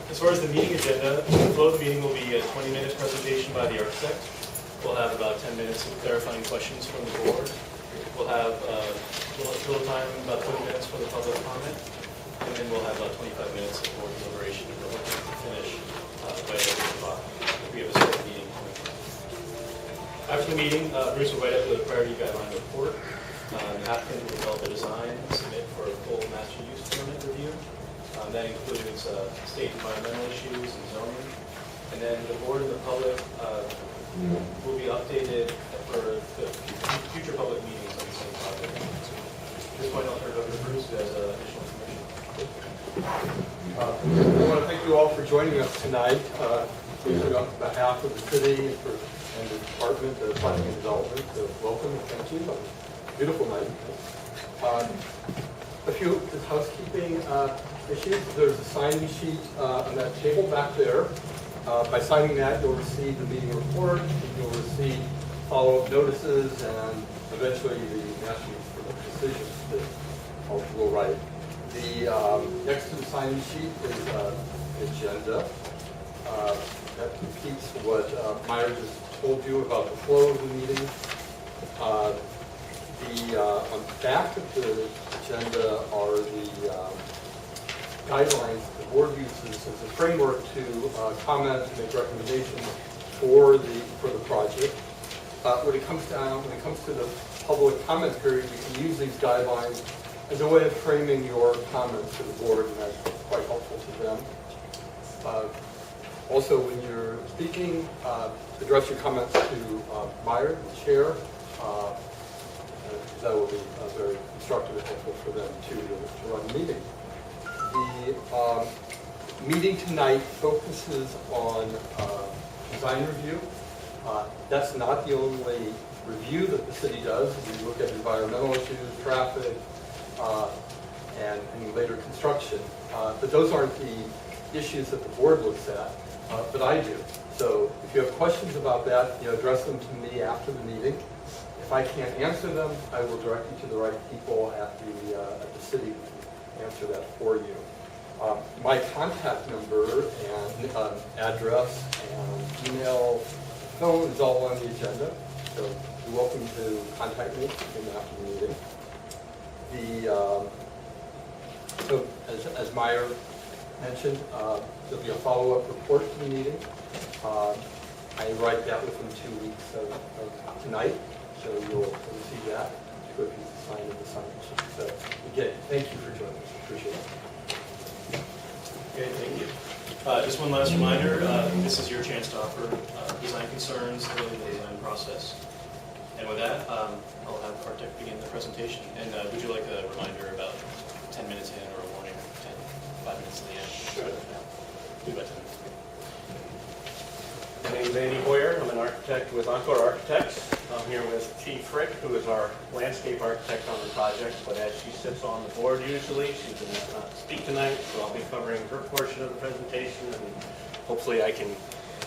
As far as the meeting agenda, the flow of the meeting will be a 20-minute presentation by the architect. We'll have about 10 minutes of clarifying questions from the board. We'll have a little time, about 20 minutes for the public comment, and then we'll have about 25 minutes of board deliberation. We're hoping to finish by 8 o'clock. We have a short meeting. After the meeting, Bruce will write up the priority guideline report. The applicant will develop a design and submit for a full master use permit review. That includes state environmental issues and zoning. And then the board and the public will be updated for the future public meetings on the same project. At this point, I'll turn it over to Bruce, who has additional information. I want to thank you all for joining us tonight. On behalf of the city and the Department of Planning and Development, welcome and thank you. Beautiful night. A few housekeeping issues. There's a signing sheet on that table back there. By signing that, you'll receive the meeting report, you'll receive follow-up notices, and eventually the master use permit decisions that we'll write. Next to the signing sheet is an agenda. That repeats what Meyer just told you about the flow of the meeting. On the back of the agenda are the guidelines the board uses as a framework to comment and make recommendations for the project. When it comes to the public comment period, you can use these guidelines as a way of framing your comments to the board, and that's quite helpful to them. Also, when you're speaking, address your comments to Meyer, the chair. That will be very instructive and helpful for them to run the meeting. The meeting tonight focuses on design review. That's not the only review that the city does. We look at environmental issues, traffic, and any later construction. But those aren't the issues that the board looks at, but I do. So if you have questions about that, address them to me after the meeting. If I can't answer them, I will direct you to the right people at the city to answer that for you. My contact number and address and email, phone is all on the agenda, so you're welcome to contact me after the meeting. So as Meyer mentioned, there'll be a follow-up report to the meeting. I write that within 2 weeks of tonight. So you'll receive that. Go to the sign of the sign sheet. So again, thank you for joining us. Appreciate it. Okay, thank you. Just one last reminder, this is your chance to offer design concerns early in the design process. And with that, I'll have the architect begin the presentation. And would you like a reminder about 10 minutes in or a warning, 5 minutes at the end? Sure. Do about 10 minutes. My name is Andy Hoyer. I'm an architect with Encore Architects. I'm here with T. Frick, who is our landscape architect on the project, but as she sits on the board usually, she did not speak tonight, so I'll be covering her portion of the presentation, and hopefully I can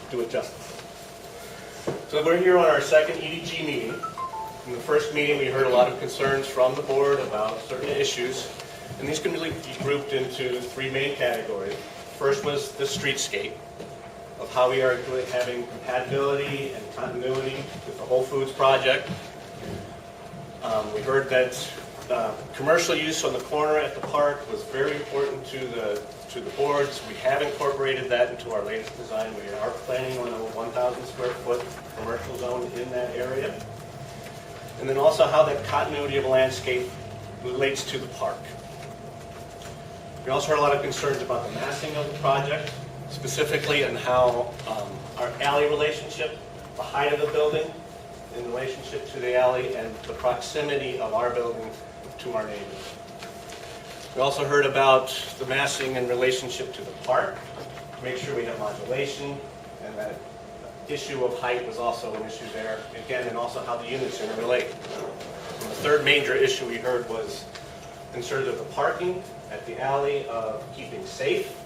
do it justice. So we're here on our second EDG meeting. In the first meeting, we heard a lot of concerns from the board about certain issues, and these can really be grouped into 3 main categories. First was the streetscape, of how we are having compatibility and continuity with the Whole Foods project. We heard that commercial use on the corner at the park was very important to the boards. We have incorporated that into our latest design. We are planning on a 1,000 square foot commercial zone in that area. And then also how that continuity of landscape relates to the park. We also heard a lot of concerns about the massing of the project, specifically on how our alley relationship, the height of the building in relationship to the alley, and the proximity of our building to our neighbors. We also heard about the massing in relationship to the park, to make sure we have modulation, and that issue of height was also an issue there, again, and also how the units interrelate. And the third major issue we heard was concerns of the parking at the alley, of keeping safe,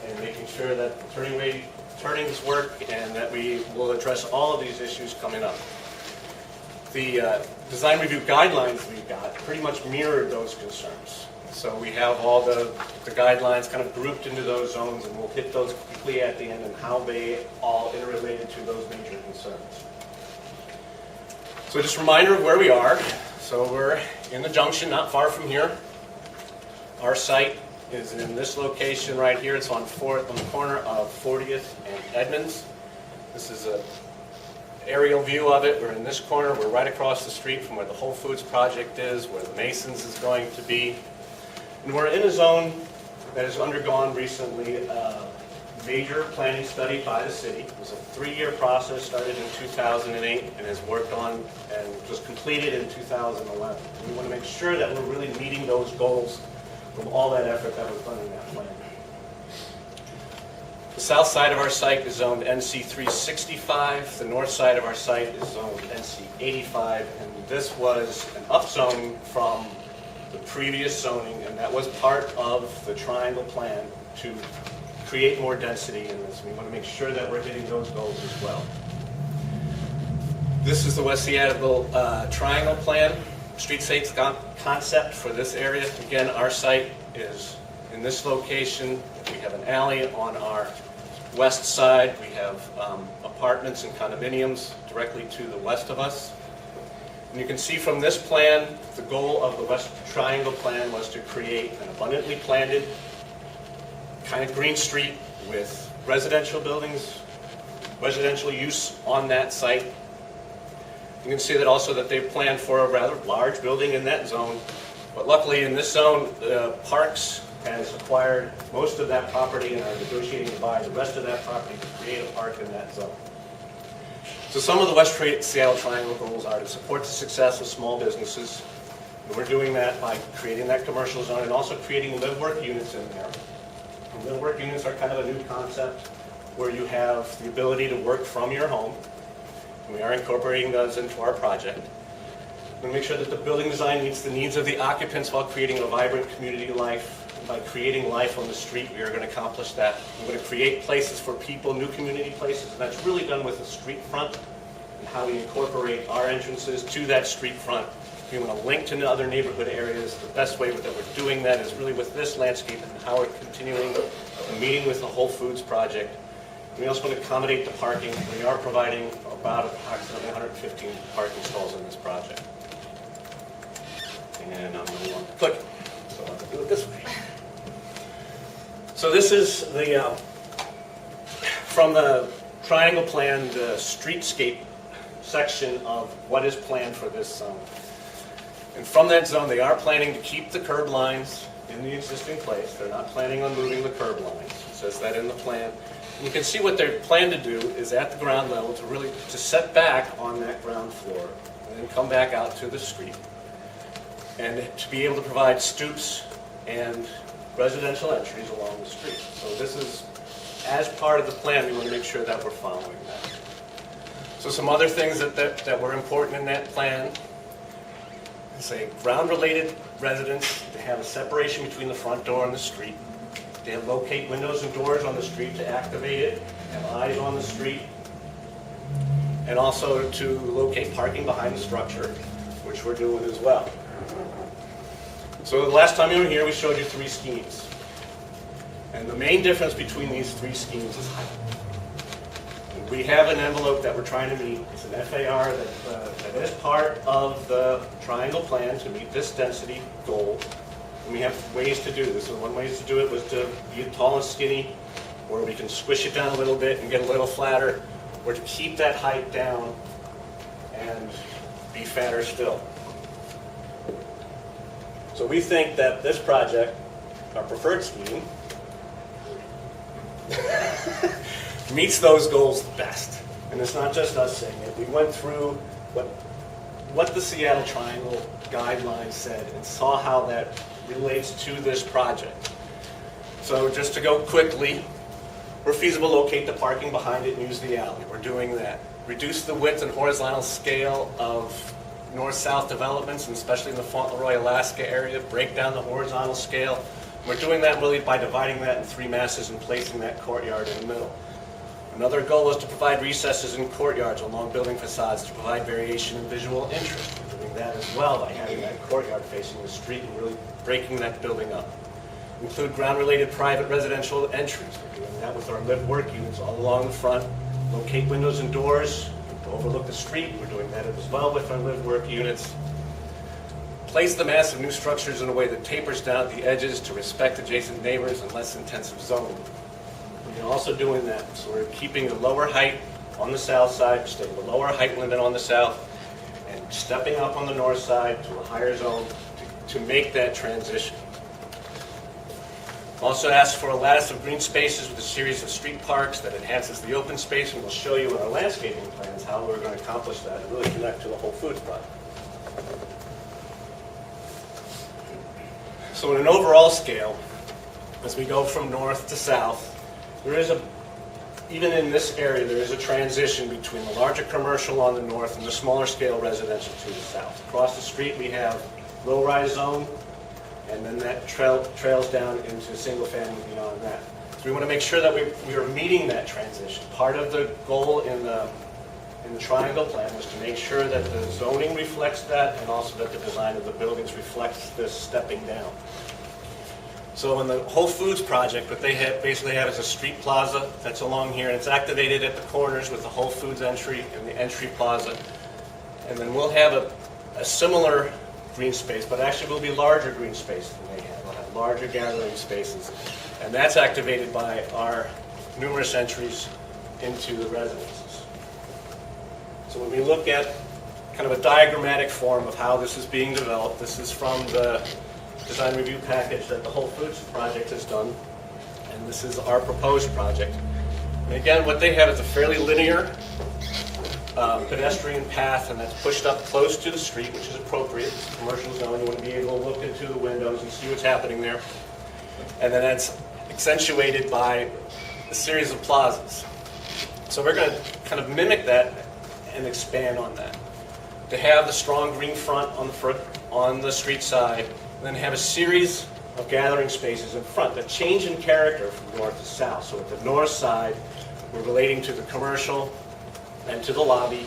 and making sure that the turnings work, and that we will address all of these issues coming up. The design review guidelines we got pretty much mirrored those concerns. So we have all the guidelines kind of grouped into those zones, and we'll hit those quickly at the end and how they all interrelated to those major concerns. So just a reminder of where we are. So we're in the junction, not far from here. Our site is in this location right here. It's on the corner of 40th and Edmonds. This is an aerial view of it. We're in this corner. We're right across the street from where the Whole Foods project is, where the Masons is going to be. And we're in a zone that has undergone recently a major planning study by the city. It was a 3-year process, started in 2008, and has worked on and was completed in 2011. We want to make sure that we're really meeting those goals from all that effort that was done in that plan. The south side of our site is zoned NC 365. The north side of our site is zoned NC 85, and this was an upzone from the previous zoning, and that was part of the triangle plan to create more density in this. We want to make sure that we're hitting those goals as well. This is the West Seattle triangle plan, streetscape concept for this area. Again, our site is in this location. We have an alley on our west side. We have apartments and condominiums directly to the west of us. And you can see from this plan, the goal of the West Triangle Plan was to create an abundantly planted kind of green street with residential buildings, residential use on that site. You can see that also that they've planned for a rather large building in that zone. But luckily in this zone, Parks has acquired most of that property and are negotiating to buy the rest of that property to create a park in that zone. So some of the West Seattle Triangle goals are to support the success of small businesses. And we're doing that by creating that commercial zone and also creating live-work units in there. And live-work units are kind of a new concept where you have the ability to work from your home. And we are incorporating those into our project. We make sure that the building design meets the needs of the occupants while creating a vibrant community life. And by creating life on the street, we are going to accomplish that. We're going to create places for people, new community places, and that's really done with the street front and how we incorporate our entrances to that street front. We want to link to other neighborhood areas. The best way that we're doing that is really with this landscape and how we're continuing the meeting with the Whole Foods project. We also want to accommodate the parking. We are providing about approximately 115 parking stalls in this project. And I'm going to want to click, so I'll do it this way. So this is the, from the triangle plan, the streetscape section of what is planned for this zone. And from that zone, they are planning to keep the curb lines in the existing place. They're not planning on moving the curb lines. It says that in the plan. And you can see what they plan to do is at the ground level to set back on that ground floor and then come back out to the street. And to be able to provide stoops and residential entries along the street. So this is, as part of the plan, we want to make sure that we're following that. So some other things that were important in that plan, say ground-related residents, they have a separation between the front door and the street. They have locate windows and doors on the street to activate it, have eyes on the street, and also to locate parking behind the structure, which we're doing as well. So the last time you were here, we showed you 3 schemes. And the main difference between these 3 schemes is height. We have an envelope that we're trying to meet. It's an FAR that is part of the triangle plan to meet this density goal. And we have ways to do this. So one way to do it was to be tall and skinny, or we can squish it down a little bit and get a little flatter, or to keep that height down and be fatter still. So we think that this project, our preferred scheme, meets those goals best. And it's not just us saying it. We went through what the Seattle Triangle guidelines said and saw how that relates to this project. So just to go quickly, where feasible, locate the parking behind it and use the alley. We're doing that. Reduce the width and horizontal scale of north-south developments, and especially in the Fauntleroy, Alaska area, break down the horizontal scale. We're doing that really by dividing that in 3 masses and placing that courtyard in the middle. Another goal is to provide recesses and courtyards along building facades to provide variation and visual interest. We're doing that as well by having that courtyard facing the street and really breaking that building up. Include ground-related private residential entries. We're doing that with our live-work units all along the front. Locate windows and doors to overlook the street. We're doing that as well with our live-work units. Place the massive new structures in a way that tapers down at the edges to respect adjacent neighbors and less intensive zoning. We're also doing that, so we're keeping the lower height on the south side, staying the lower height limit on the south, and stepping up on the north side to a higher zone to make that transition. Also asked for a lattice of green spaces with a series of street parks that enhances the open space, and we'll show you in our landscaping plans how we're going to accomplish that and really connect to the Whole Foods project. So in an overall scale, as we go from north to south, even in this area, there is a transition between the larger commercial on the north and the smaller scale residential to the south. Across the street, we have low-rise zone, and then that trails down into single family beyond that. So we want to make sure that we are meeting that transition. Part of the goal in the triangle plan was to make sure that the zoning reflects that and also that the design of the buildings reflects this stepping down. So in the Whole Foods project, what they basically have is a street plaza that's along here, and it's activated at the corners with the Whole Foods entry and the entry plaza. And then we'll have a similar green space, but actually will be larger green space than they have. We'll have larger gathering spaces. And that's activated by our numerous entries into the residences. So when we look at kind of a diagrammatic form of how this is being developed, this is from the design review package that the Whole Foods project has done, and this is our proposed project. And again, what they have is a fairly linear pedestrian path, and that's pushed up close to the street, which is appropriate. It's a commercial zone. You want to be able to look into the windows and see what's happening there. And then that's accentuated by a series of plazas. So we're going to kind of mimic that and expand on that. To have the strong green front on the street side, and then have a series of gathering spaces in front that change in character from north to south. So at the north side, we're relating to the commercial and to the lobby.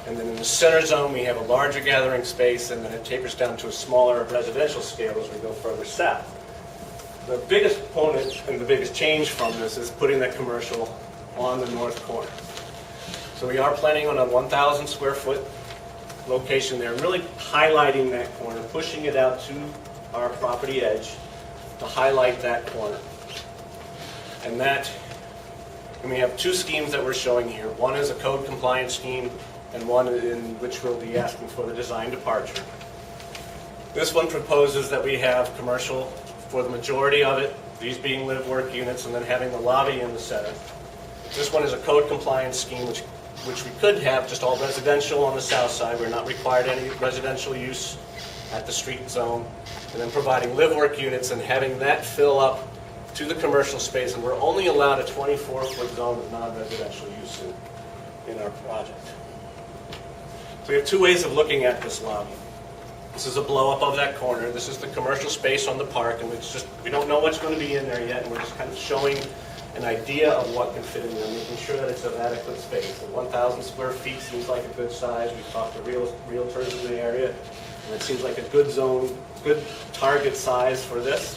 And then in the center zone, we have a larger gathering space, and then it tapers down to a smaller residential scale as we go further south. The biggest component and the biggest change from this is putting that commercial on the north corner. So we are planning on a 1,000 square foot location there, really highlighting that corner, pushing it out to our property edge to highlight that corner. And we have two schemes that we're showing here. One is a code compliance scheme, and one in which we'll be asking for the design departure. This one proposes that we have commercial for the majority of it, these being live-work units, and then having the lobby in the center. This one is a code compliance scheme, which we could have just all residential on the south side. We're not required any residential use at the street zone. And then providing live-work units and having that fill up to the commercial space. And we're only allowed a 24-foot zone of non-residential use in our project. So we have two ways of looking at this lobby. This is a blow-up of that corner. This is the commercial space on the park, and we don't know what's going to be in there yet, and we're just kind of showing an idea of what can fit in there, making sure that it's of adequate space. The 1,000 square feet seems like a good size. We've talked to realtors in the area, and it seems like a good zone, good target size for this.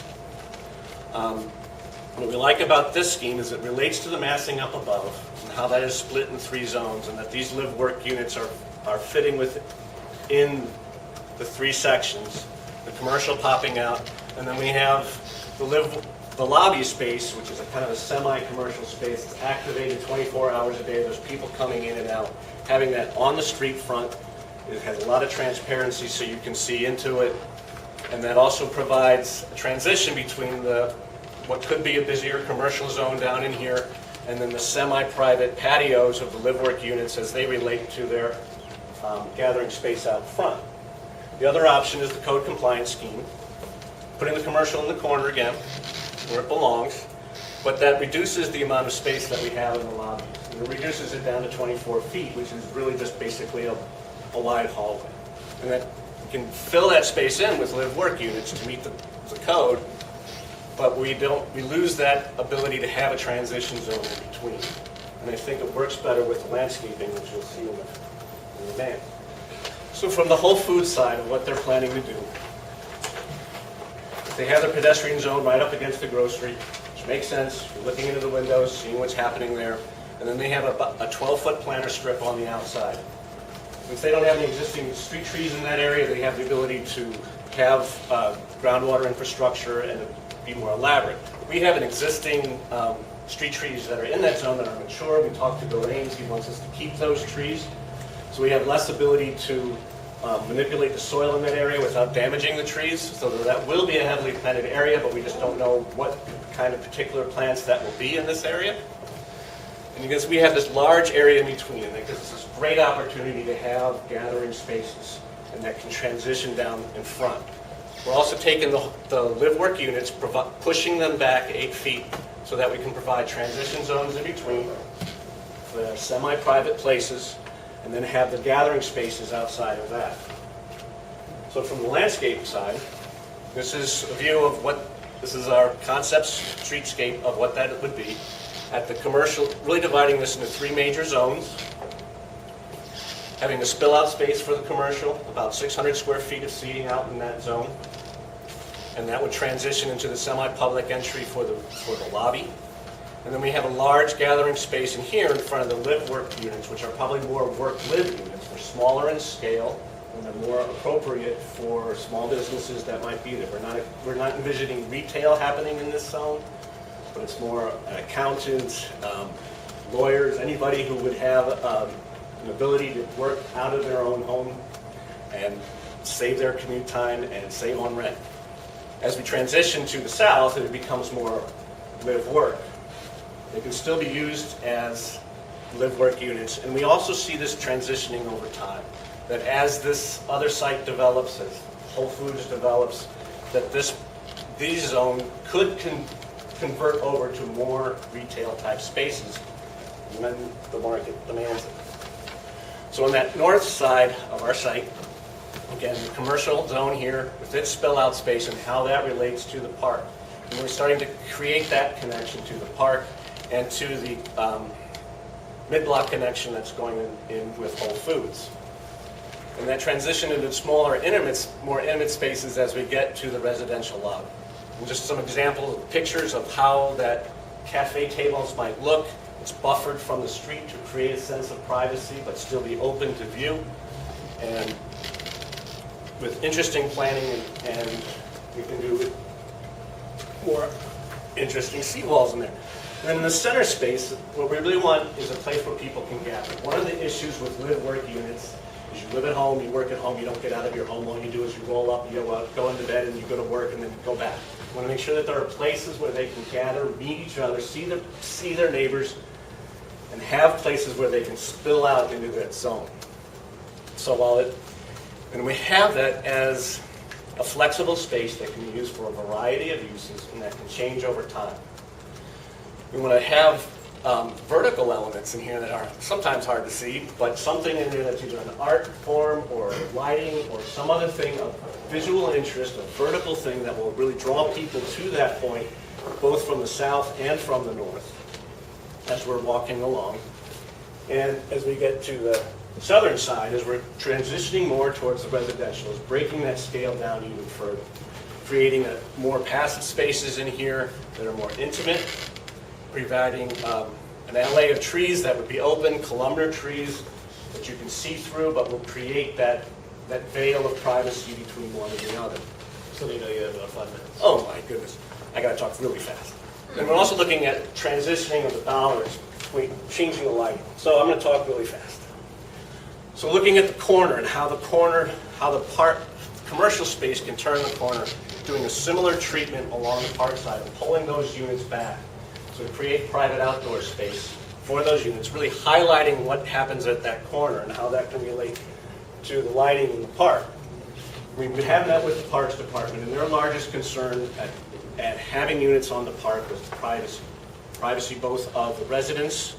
What we like about this scheme is it relates to the massing up above and how that is split in 3 zones, and that these live-work units are fitting within the 3 sections, the commercial popping out, and then we have the lobby space, which is a kind of a semi-commercial space. It's activated 24 hours a day. There's people coming in and out. Having that on the street front, it has a lot of transparency so you can see into it. And that also provides a transition between what could be a busier commercial zone down in here and then the semi-private patios of the live-work units as they relate to their gathering space out front. The other option is the code compliance scheme, putting the commercial in the corner again, where it belongs, but that reduces the amount of space that we have in the lobby. It reduces it down to 24 feet, which is really just basically a wide hallway. And that we can fill that space in with live-work units to meet the code, but we lose that ability to have a transition zone in between. and I think it works better with the landscaping, which you'll see in the van. So from the Whole Foods side of what they're planning to do, they have the pedestrian zone right up against the grocery, which makes sense. You're looking into the windows, seeing what's happening there. And then they have a 12-foot planter strip on the outside. Since they don't have any existing street trees in that area, they have the ability to have groundwater infrastructure and be more elaborate. We have an existing street trees that are in that zone that are mature. We talked to Bill Ames. He wants us to keep those trees. So we have less ability to manipulate the soil in that area without damaging the trees. So that will be a heavily planted area, but we just don't know what kind of particular plants that will be in this area. And because we have this large area in between, and it gives us this great opportunity to have gathering spaces, and that can transition down in front. We're also taking the live-work units, pushing them back 8 feet so that we can provide transition zones in between for semi-private places, and then have the gathering spaces outside of that. So from the landscape side, this is a view of this is our concept streetscape of what that would be. At the commercial, really dividing this into 3 major zones. Having a spill-out space for the commercial, about 600 square feet of seating out in that zone. And that would transition into the semi-public entry for the lobby. And then we have a large gathering space in here in front of the live-work units, which are probably more work-live units. They're smaller in scale, and they're more appropriate for small businesses that might be there. We're not envisioning retail happening in this zone, but it's more accountants, lawyers, anybody who would have an ability to work out of their own home and save their commute time and save on rent. As we transition to the south, it becomes more live-work. They can still be used as live-work units, and we also see this transitioning over time. That as this other site develops, as Whole Foods develops, that these zone could convert over to more retail-type spaces when the market demands it. So on that north side of our site, again, the commercial zone here with its spill-out space and how that relates to the park. And we're starting to create that connection to the park and to the mid-block connection that's going in with Whole Foods. And that transition into smaller, more intimate spaces as we get to the residential lobby. And just some examples, pictures of how that cafe tables might look. It's buffered from the street to create a sense of privacy, but still be open to view. And with interesting planning, and we can do more interesting seawalls in there. And then in the center space, what we really want is a place where people can gather. One of the issues with live-work units is you live at home, you work at home, you don't get out of your home. All you do is you roll up, you go into bed, and you go to work, and then go back. We want to make sure that there are places where they can gather, meet each other, see their neighbors, and have places where they can spill out into that zone. So and we have that as a flexible space that can be used for a variety of uses and that can change over time. We want to have vertical elements in here that are sometimes hard to see, but something in there that's either an art form or lighting or some other thing of visual interest, a vertical thing that will really draw people to that point, both from the south and from the north, as we're walking along. And as we get to the southern side, as we're transitioning more towards the residential, is breaking that scale down even further, creating more passive spaces in here that are more intimate, providing an alley of trees that would be open, columnar trees that you can see through, but will create that veil of privacy between one and the other. So you know you have about 5 minutes. Oh my goodness, I got to talk really fast. And we're also looking at transitioning of the dollars between changing the lighting. So I'm going to talk really fast. So looking at the corner and how the commercial space can turn the corner, doing a similar treatment along the park side and pulling those units back. So to create private outdoor space for those units, really highlighting what happens at that corner and how that can relate to the lighting in the park. We've been having that with the Parks Department, and their largest concern at having units on the park was privacy. Privacy both of the residents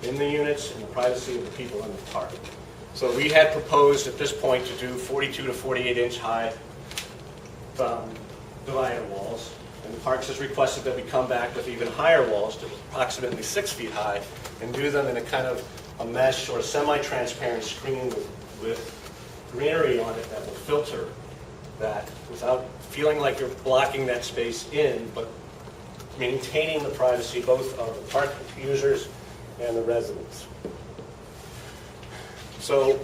in the units and the privacy of the people in the park. So we had proposed at this point to do 42 to 48 inch high divider walls. And And Parks has requested that we come back with even higher walls to approximately 6 feet high and do them in a kind of a mesh or a semi-transparent screen with greenery on it that will filter that without feeling like you're blocking that space in, but maintaining the privacy both of the park users and the residents. So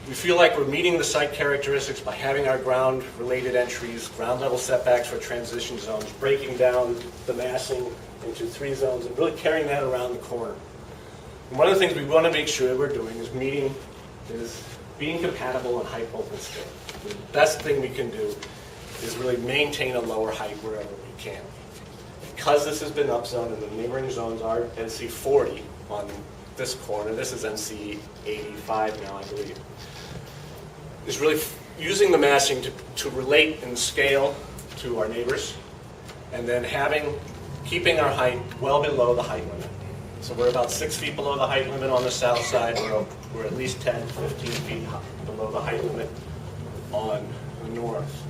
we feel like we're meeting the site characteristics by having our ground-related entries, ground level setbacks for transition zones, breaking down the massing into 3 zones, and really carrying that around the corner. And one of the things we want to make sure that we're doing is being compatible on height, open scale. The best thing we can do is really maintain a lower height wherever we can. Because this has been upzoned and the neighboring zones are NC 40 on this corner, this is NC 85 now, I believe, is really using the massing to relate in scale to our neighbors, and then keeping our height well below the height limit. So we're about 6 feet below the height limit on the south side. We're at least 10, 15 feet below the height limit on the north.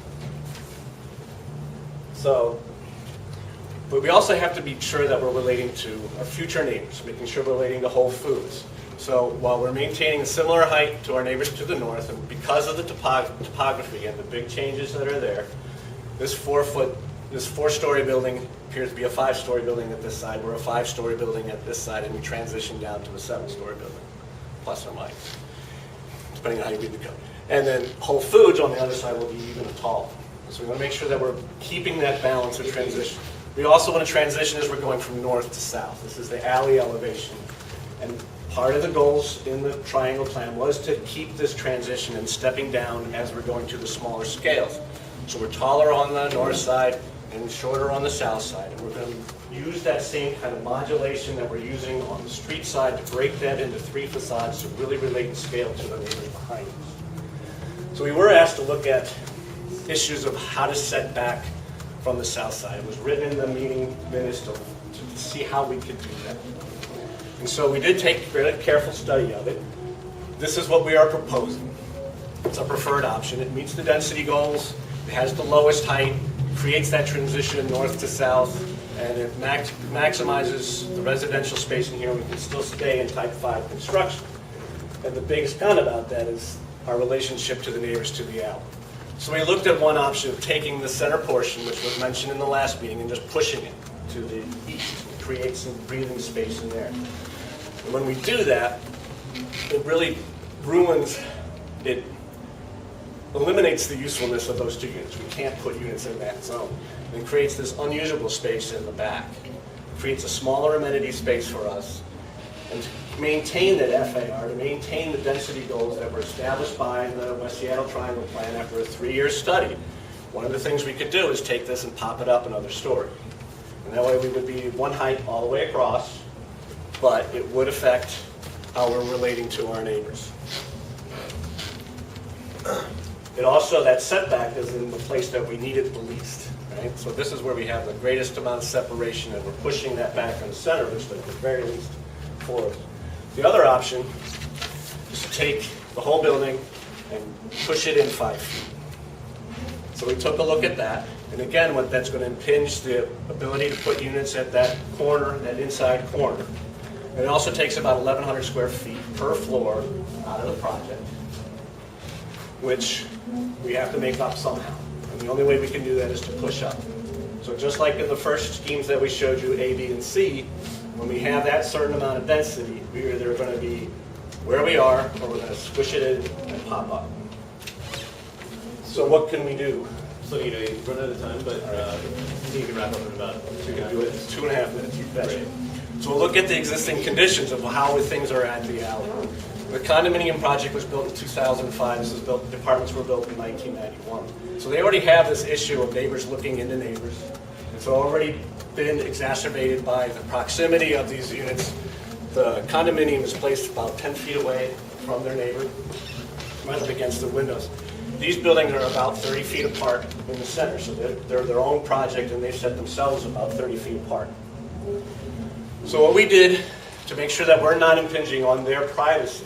So, but we also have to be sure that we're relating to our future neighbors, making sure we're relating to Whole Foods. So while we're maintaining a similar height to our neighbors to the north, and because of the topography and the big changes that are there, this 4-story building appears to be a 5-story building at this side. We're a 5-story building at this side, and we transition down to a 7-story building, plus or minus, depending on how you read the code. And then Whole Foods on the other side will be even taller. So we want to make sure that we're keeping that balance of transition. We also want to transition as we're going from north to south. This is the alley elevation. And part of the goals in the triangle plan was to keep this transition and stepping down as we're going to the smaller scales. So we're taller on the north side and shorter on the south side. And we're going to use that same kind of modulation that we're using on the street side to break that into 3 facades to really relate in scale to the neighbors behind us. So we were asked to look at issues of how to set back from the south side. It was written in the meeting minutes to see how we could do that. And so we did take a very careful study of it. This is what we are proposing. It's a preferred option. It meets the density goals. It has the lowest height, creates that transition north to south, and it maximizes the residential space in here. We can still stay in type 5 construction. And the biggest con about that is our relationship to the neighbors to the alley. So we looked at one option of taking the center portion, which was mentioned in the last meeting, and just pushing it to the east and create some breathing space in there. And when we do that, it really eliminates the usefulness of those 2 units. We can't put units in that zone. It creates this unusable space in the back. It creates a smaller amenity space for us. And to maintain that FAR, to maintain the density goals that were established by the West Seattle Triangle Plan after a 3-year study, one of the things we could do is take this and pop it up another story. And that way we would be one height all the way across, but it would affect how we're relating to our neighbors. It also, that setback is in the place that we need it the least, right? So this is where we have the greatest amount of separation, and we're pushing that back in the center, which is the very least for us. The other option is to take the whole building and push it in 5 feet. So we took a look at that, and again, what that's going to impinge the ability to put units at that corner, that inside corner. And it also takes about 1,100 square feet per floor out of the project, which we have to make up somehow. And the only way we can do that is to push up. So just like in the first schemes that we showed you, A, B, and C, when we have that certain amount of density, we're either going to be where we are, or we're going to squish it in and pop up. So what can we do? So, you know, you run out of time, but you can wrap up in about 2.5 minutes. 2.5 minutes, you betcha. So we'll look at the existing conditions of how things are at the alley. The condominium project was built in 2005. This was built, apartments were built in 1991. So they already have this issue of neighbors looking into neighbors. It's already been exacerbated by the proximity of these units. The condominium is placed about 10 feet away from their neighbor, right up against the windows. These buildings are about 30 feet apart in the center, so they're their own project, and they've set themselves about 30 feet apart. So what we did to make sure that we're not impinging on their privacy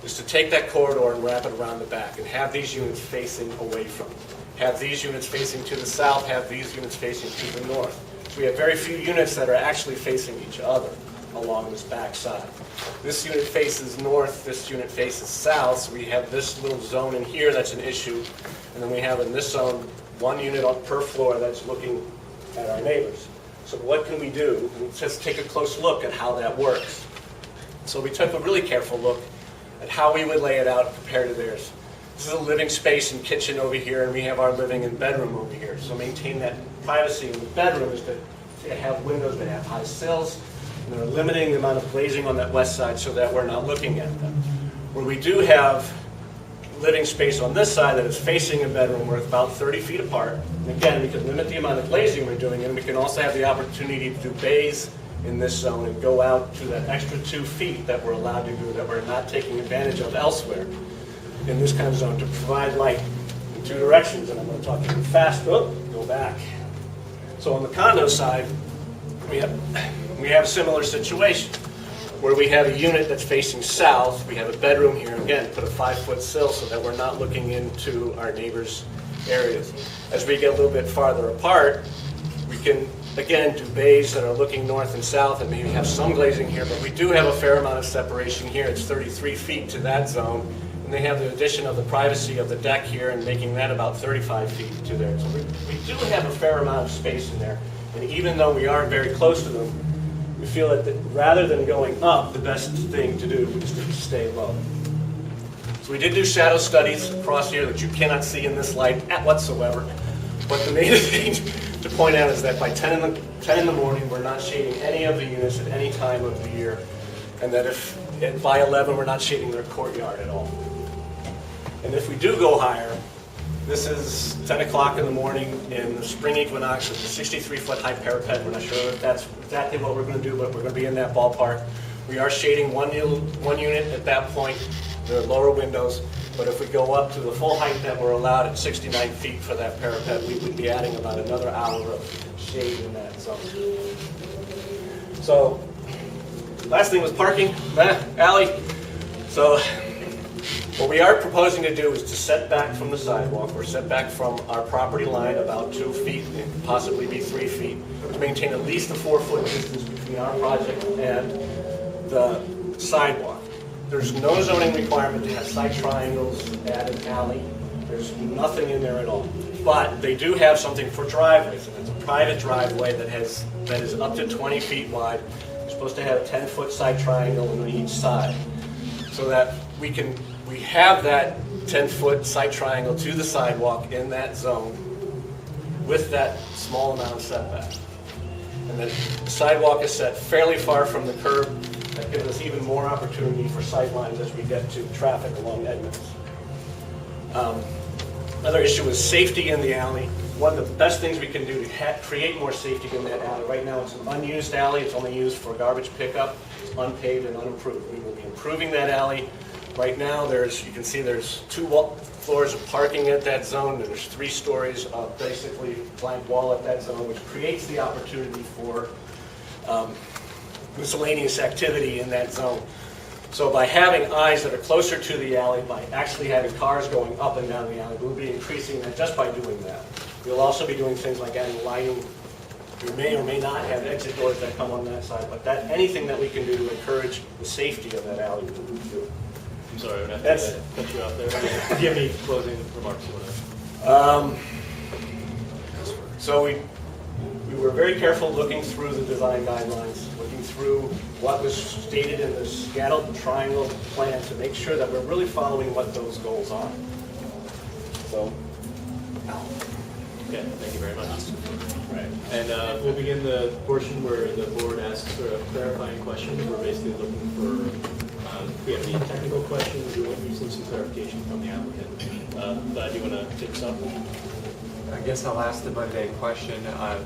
is to take that corridor and wrap it around the back and have these units facing away from them. have these units facing to the south, have these units facing to the north. So we have very few units that are actually facing each other along this back side. This unit faces north, this unit faces south, so we have this little zone in here that's an issue. And then we have in this zone, one unit per floor that's looking at our neighbors. So what can we do? Let's just take a close look at how that works. So we took a really careful look at how we would lay it out compared to theirs. This is a living space and kitchen over here, and we have our living and bedroom over here. So maintain that privacy in the bedroom is to have windows that have high sills, and they're limiting the amount of glazing on that west side so that we're not looking at them. Where we do have living space on this side that is facing a bedroom, we're about 30 feet apart. And again, we can limit the amount of glazing we're doing, and we can also have the opportunity to do bays in this zone and go out to that extra 2 feet that we're allowed to do that we're not taking advantage of elsewhere in this kind of zone to provide light in 2 directions. And I'm going to talk too fast. Oh, go back. So on the condo side, we have a similar situation where we have a unit that's facing south. We have a bedroom here. Again, put a 5-foot sill so that we're not looking into our neighbors' areas. As we get a little bit farther apart, we can again do bays that are looking north and south and maybe have some glazing here, but we do have a fair amount of separation here. It's 33 feet to that zone, and they have the addition of the privacy of the deck here and making that about 35 feet to there. So we do have a fair amount of space in there, and even though we are very close to them, we feel that rather than going up, the best thing to do is to stay low. So we did do shadow studies across here that you cannot see in this light whatsoever, but the main thing to point out is that by 10 in the morning, we're not shading any of the units at any time of the year, and that by 11, we're not shading their courtyard at all. And if we do go higher, this is 10 o'clock in the morning in the spring equinox with a 63-foot high parapet. We're not sure if that's exactly what we're going to do, but we're going to be in that ballpark. We are shading one unit at that point. There are lower windows. But if we go up to the full height that we're allowed at 69 feet for that parapet, we would be adding about another hour of shade in that zone. So, last thing was parking, alley. So, what we are proposing to do is to set back from the sidewalk, or set back from our property line about 2 feet, and possibly be 3 feet, to maintain at least a 4-foot distance between our project and the sidewalk. There's no zoning requirement to have side triangles at an alley. There's nothing in there at all. But they do have something for driveways. It's a private driveway that is up to 20 feet wide. You're supposed to have a 10-foot side triangle on each side, so that we have that 10-foot side triangle to the sidewalk in that zone with that small amount of setback. And the sidewalk is set fairly far from the curb. That gives us even more opportunity for sight lines as we get to traffic along Edmonds. Another issue is safety in the alley. One of the best things we can do to create more safety in that alley. Right now it's an unused alley. It's only used for garbage pickup. It's unpaved and unimproved. We will be improving that alley. Right now you can see there's 2 floors of parking at that zone, and there's 3 stories of basically blank wall at that zone, which creates the opportunity for miscellaneous activity in that zone. So by having eyes that are closer to the alley, by actually having cars going up and down the alley, we'll be increasing that just by doing that. We'll also be doing things like adding lighting. We may or may not have exit doors that come on that side, but anything that we can do to encourage the safety of that alley, we will do. I'm sorry, I'm going to have to cut you off there. Do you have any closing remarks you want to? So we were very careful looking through the design guidelines, looking through what was stated in the Seattle triangle plan to make sure that we're really following what those goals are. So, Okay, thank you very much. right. And we'll begin the portion where the board asks sort of clarifying questions. We're basically looking for, if we have any technical questions, we want usually some clarification from the applicant. Do you want to take this up? I guess I'll ask the mundane question,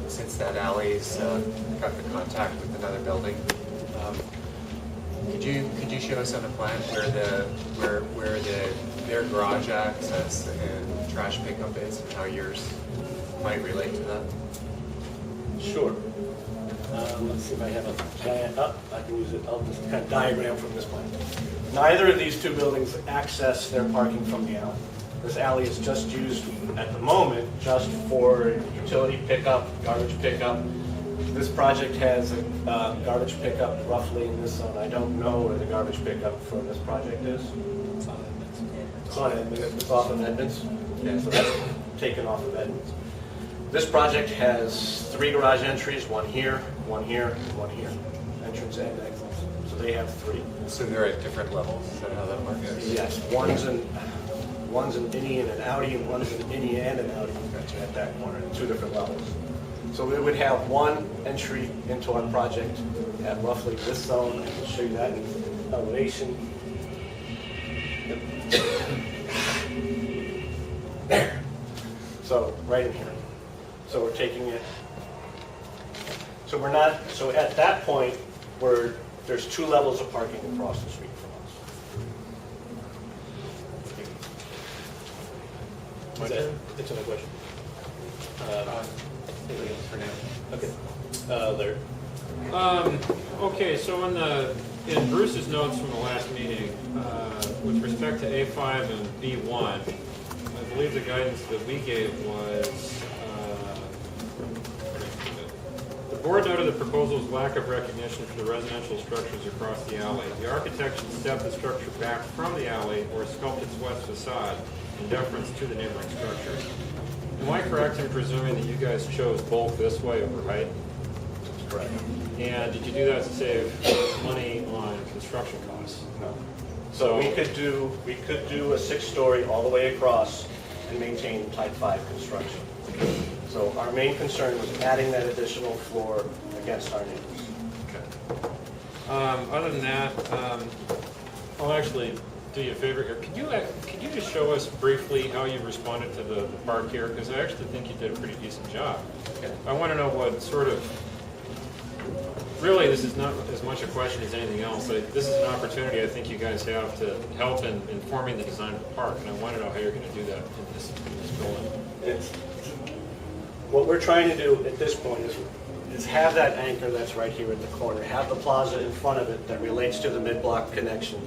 since that alley's got the contact with another building. Could you show us on the plan where their garage access and trash pickup is, and how yours might relate to that? Sure. Let's see if I have a plan up. I can use it. I'll just kind of diagram from this plan. Neither of these 2 buildings access their parking from the alley. This alley is just used at the moment just for utility pickup, garbage pickup. This project has a garbage pickup roughly in this zone. I don't know where the garbage pickup for this project is. It's on Edmonds. It's off of Edmonds. Yeah, so that's taken off of Edmonds. This project has 3 garage entries, one here, one here, and one here. Entrance and exits. So they have 3. So they're at different levels, is that how that works? Yes, one's an innie and an outie, and one's an innie and an outie at that corner, at 2 different levels. So we would have one entry into our project at roughly this zone. I can show you that in elevation. There. So right in here. So we're taking it. So we're not. So at that point, there's 2 levels of parking across the street from us. Is that answer my question? Anything else for now? Okay. Larry? Okay, so in Bruce's notes from the last meeting, with respect to A5 and B1, I believe the guidance that we gave was, the board noted the proposal's lack of recognition for the residential structures across the alley. The architect should step the structure back from the alley or sculpt its west facade in deference to the neighboring structures. Am I correct in presuming that you guys chose bulk this way over height? That's correct. And did you do that to save money on construction costs? No. So we could do a 6-story all the way across and maintain type 5 construction. So our main concern was adding that additional floor against our neighbors. Other than that, I'll actually do you a favor here. Could you just show us briefly how you responded to the park here? Because I actually think you did a pretty decent job. Okay. I want to know what sort of, really this is not as much a question as anything else. This is an opportunity I think you guys have to help in forming the design of the park. And I want to know how you're going to do that in this building. What we're trying to do at this point is have that anchor that's right here in the corner, have the plaza in front of it that relates to the mid-block connection.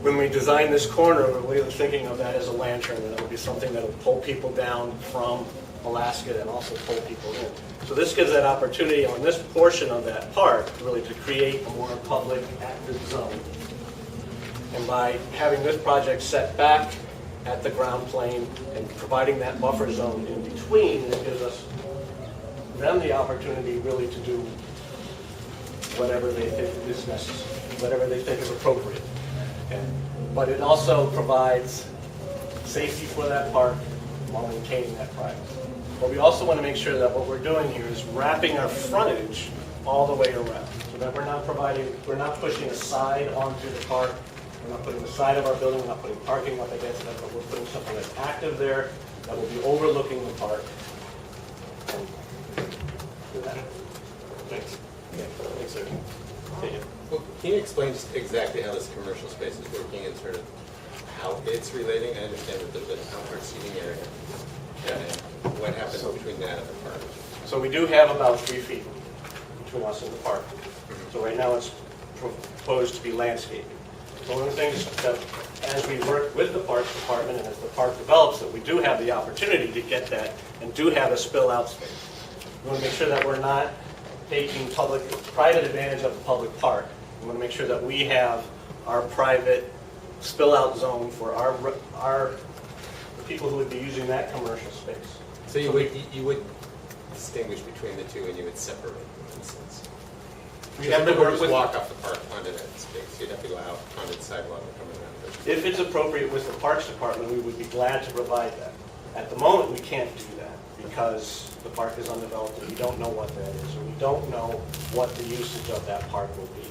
When we designed this corner, we were thinking of that as a lantern, and it would be something that would pull people down from Alaska and also pull people in. So this gives that opportunity on this portion of that park really to create a more public, active zone. And by having this project set back at the ground plane and providing that buffer zone in between, it gives them the opportunity really to do whatever they think is necessary, whatever they think is appropriate. Okay. But it also provides safety for that park while maintaining that privacy. But we also want to make sure that what we're doing here is wrapping our frontage all the way around, so that we're not pushing a side onto the park. We're not putting the side of our building, we're not putting parking up against it, but we're putting something that's active there that will be overlooking the park. And do that. Thanks. Thanks, sir. Thank you. Well, can you explain just exactly how this commercial space is working and sort of how it's relating? I understand that there's an outdoor seating area. And what happens between that and the park? So we do have about 3 feet between us and the park. So right now it's proposed to be landscaping. So one of the things that, as we work with the Parks Department and as the park develops, that we do have the opportunity to get that and do have a spill out space. We want to make sure that we're not taking private advantage of the public park. We want to make sure that we have our private spill out zone for our people who would be using that commercial space. So you would distinguish between the two and you would separate them in a sense? We have to People work just with, walk off the park onto that space. You'd have to go out onto the sidewalk and come around. if it's appropriate with the Parks Department, we would be glad to provide that. At the moment, we can't do that because the park is undeveloped and we don't know what that is, or we don't know what the usage of that park will be.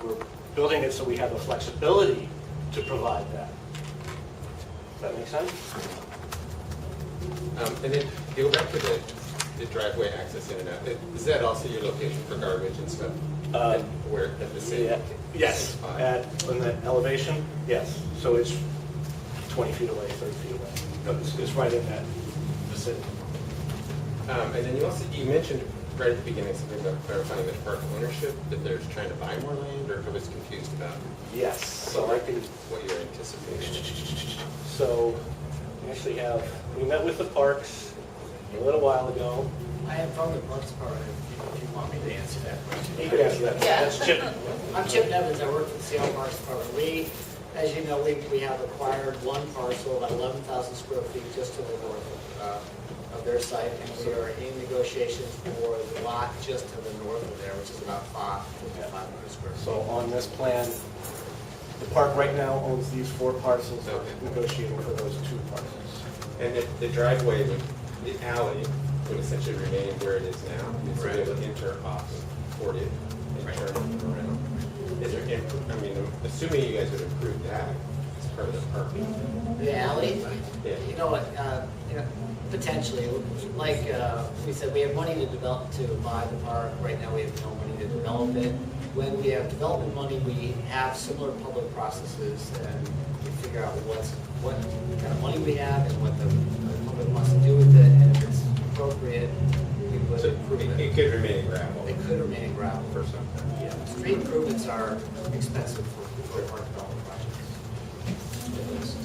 We're building it so we have the flexibility to provide that. Does that make sense? And then you go back to the driveway access in and out. Is that also your location for garbage and stuff? Where at the same? Yeah. Yes, spot? in the elevation, yes. So it's 20 feet away, 30 feet away. But it's right in that vicinity. And then you mentioned right at the beginning, something about clarifying the park ownership, that they're trying to buy more land, or if I was confused about Yes, so I can, what you're anticipating. so we actually have, we met with the parks a little while ago. I am from the Parks Department, if you want me to answer that question. You could answer that. Yeah. That's Chip. I'm Chip Nevins, I work for the Seattle Parks Department. We, as you know, we have acquired one parcel, about 11,000 square feet just to the north of their site, and we are in negotiations for the lot just to the north of there, which is about 500 square feet. So on this plan, the park right now owns these 4 parcels, Okay. negotiating for those 2 parcels. And the driveway, the alley would essentially remain where it is now. It's Right. able to enter off of 40th and turn around. Is there, I mean, assuming you guys would improve that as part of the park. The alley, Yeah. you know what, potentially, like we said, we have money to develop, to buy the park. Right now, we have no money to develop it. When we have development money, we have similar public processes, and we figure out what kind of money we have and what the public wants to do with it, and if it's appropriate, we would So improve it it. could remain gravel It could remain in gravel. for some time. Yeah, street improvements are expensive for park development projects.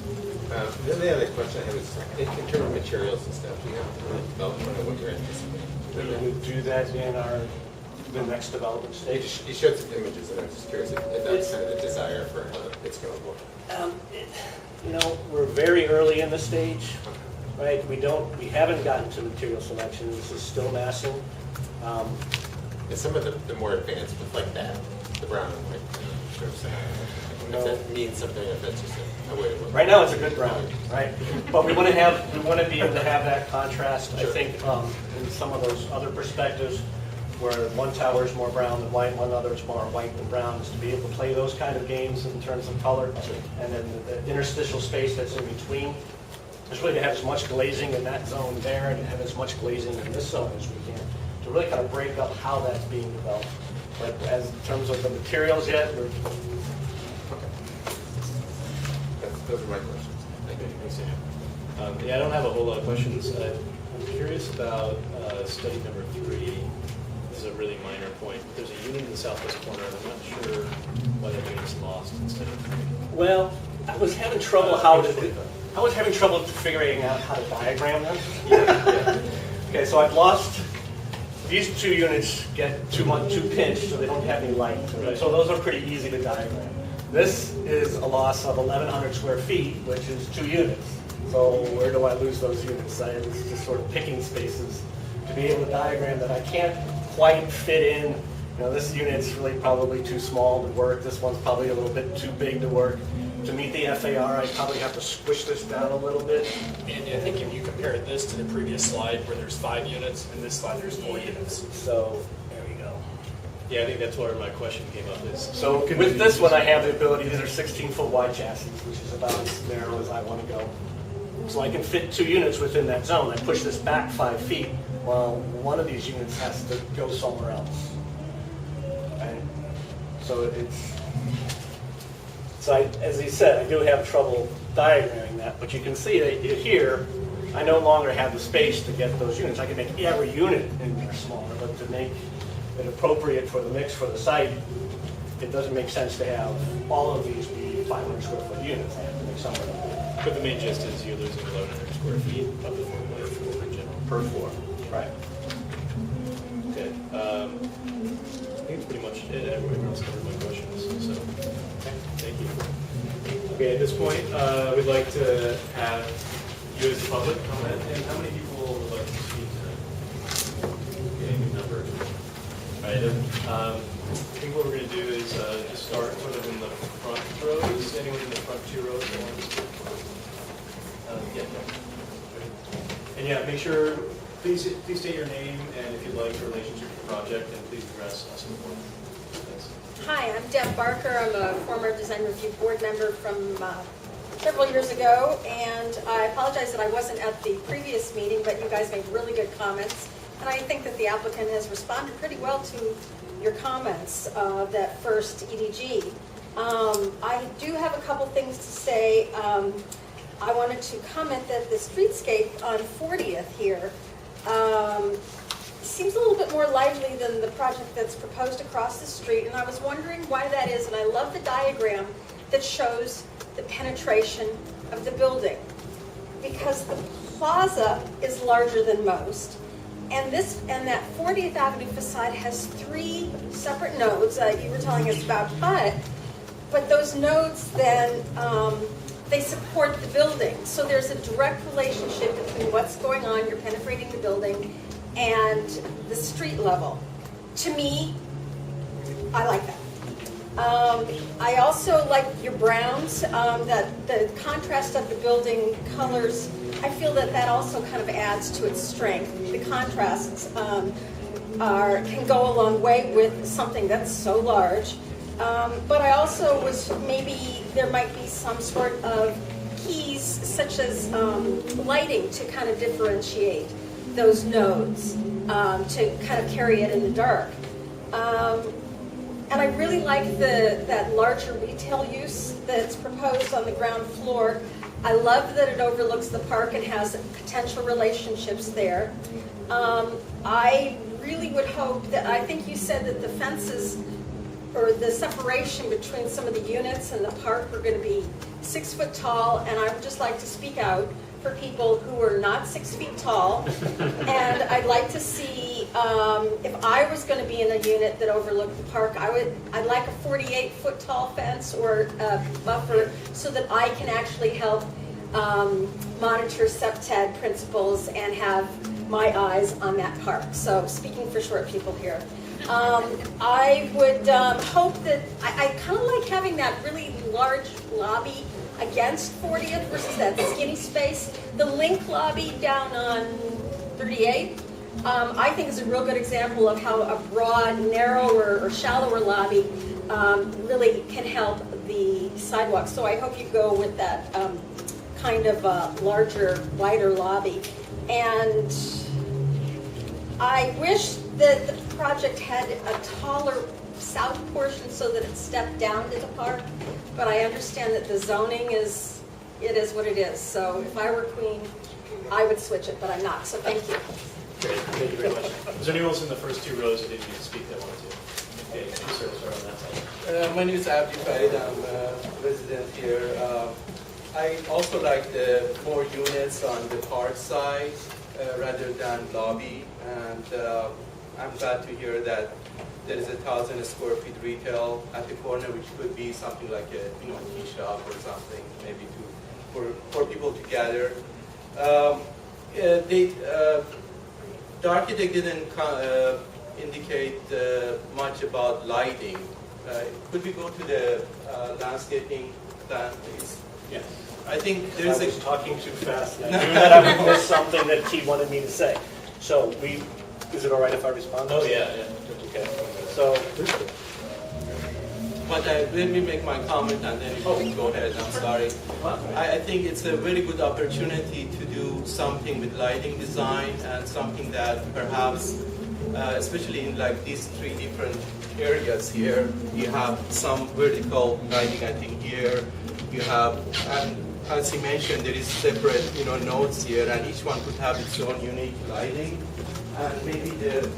The only other question I have is, in terms of materials and stuff, do you have a development of what you're anticipating? We would do that in the next development You stage. you showed some images, and I'm just curious if that's kind of the desire for how it's going to look. You know, we're very early in the stage, right? We haven't gotten to material selection. This is still massing. And some of the more advanced, with like that, the brown and white, sort of, if that means something, if that's just a way to look. Right now, it's a good brown, right? But we want to be able to have that contrast. I think in some of those other perspectives, where one tower is more brown than white, one other is more white than brown, is to be able to play those kind of games in terms of color. And then the interstitial space that's in between is really to have as much glazing in that zone there and have as much glazing in this zone as we can, to really kind of break up how that's being developed. But as in terms of the materials yet, we're Those are my questions. Thank you. Thanks, Sam. Yeah, I don't have a whole lot of questions. I'm curious about study number 3. This is a really minor point. There's a unit in the southwest corner, and I'm not sure why that unit's lost instead of... Well, I was having trouble figuring out how to diagram this. Okay, so I've lost, these 2 units get too pinched, so they don't have any light. Right. So those are pretty easy to diagram. This is a loss of 1,100 square feet, which is 2 units. So where do I lose those units? I was just sort of picking spaces to be able to diagram that I can't quite fit in. You know, this unit's really probably too small to work. This one's probably a little bit too big to work. To meet the FAR, I'd probably have to squish this down a little bit. And I think if you compare this to the previous slide where there's 5 units, and this slide there's 4 units. So there we go. Yeah, I think that's where my question came up is... So with this one, I have the ability, these are 16-foot wide chassis, which is about as narrow as I want to go. So I can fit 2 units within that zone. I push this back 5 feet, while one of these units has to go somewhere else. And so as he said, I do have trouble diagramming that, but you can see that here, I no longer have the space to get those units. I can make every unit in there smaller, but to make it appropriate for the mix for the site, it doesn't make sense to have all of these be 500 square foot units. I have to make some of them But the main gist is you're losing 1,100 square feet of the floor in general. per floor. Right. Okay. I think that's pretty much it. Everyone else covered my questions, so thank you. Okay, at this point, we'd like to have you as the public comment, and how many people would like to speak tonight? Okay, good number. All right, I think what we're going to do is just start sort of in the front rows. Anyone in the front 2 rows that want to speak? Yeah. And yeah, make sure, please state your name and if you'd like a relationship to the project, and please address us in the morning. Thanks. Hi, I'm Deb Barker. I'm a former design review board member from several years ago, and I apologize that I wasn't at the previous meeting, but you guys made really good comments, and I think that the applicant has responded pretty well to your comments of that first EDG. I do have a couple things to say. I wanted to comment that the streetscape on 40th here seems a little bit more lively than the project that's proposed across the street, and I was wondering why that is, and I love the diagram that shows the penetration of the building, because the plaza is larger than most, and that 40th Avenue facade has 3 separate nodes you were telling us about, but those nodes then, they support the building. So there's a direct relationship between what's going on, you're penetrating the building, and the street level. To me, I like that. I also like your browns, that the contrast of the building colors, I feel that that also kind of adds to its strength. The contrasts can go a long way with something that's so large. But I also maybe there might be some sort of keys such as lighting to kind of differentiate those nodes, to kind of carry it in the dark. And I really like that larger retail use that's proposed on the ground floor. I love that it overlooks the park and has potential relationships there. I really would hope that, I think you said that the fences or the separation between some of the units and the park were going to be 6 foot tall, and I would just like to speak out for people who are not 6 feet tall. And I'd like to see, if I was going to be in a unit that overlooked the park, I'd like a 48 foot tall fence or a buffer so that I can actually help monitor SEPTAD principles and have my eyes on that park. So speaking for short people here. I would hope that, I kind of like having that really large lobby against 40th versus that skinny space. The Link lobby down on 38, I think is a real good example of how a broad, narrower, or shallower lobby really can help the sidewalk. So I hope you go with that kind of larger, wider lobby. And I wish that the project had a taller south portion so that it stepped down to the park, but I understand that the zoning is what it is. So if I were queen, I would switch it, but I'm not, so thank you. Great, thank you very much. Was there anyone else in the first 2 rows that didn't get to speak that wanted to? Okay, you sir, start on that side. My name is Abdi Farid. I'm a resident here. I also like the more units on the park side rather than lobby, and I'm glad to hear that there is 1,000 square feet retail at the corner, which could be something like a tea shop or something, maybe for people to gather. The architect didn't indicate much about lighting. Could we go to the landscaping plan, please? Yes. I think I there's was talking too fast, and I knew that I would miss something that he wanted me to say. So is it all right if I respond? Oh, yeah. Okay. So, but let me make my comment and then you can go ahead. I'm sorry. I think it's a very good opportunity to do something with lighting design and something that perhaps, especially in like these 3 different areas here, you have some vertical lighting. I think here you have, and as you mentioned, there is separate nodes here, and each one could have its own unique lighting. And maybe the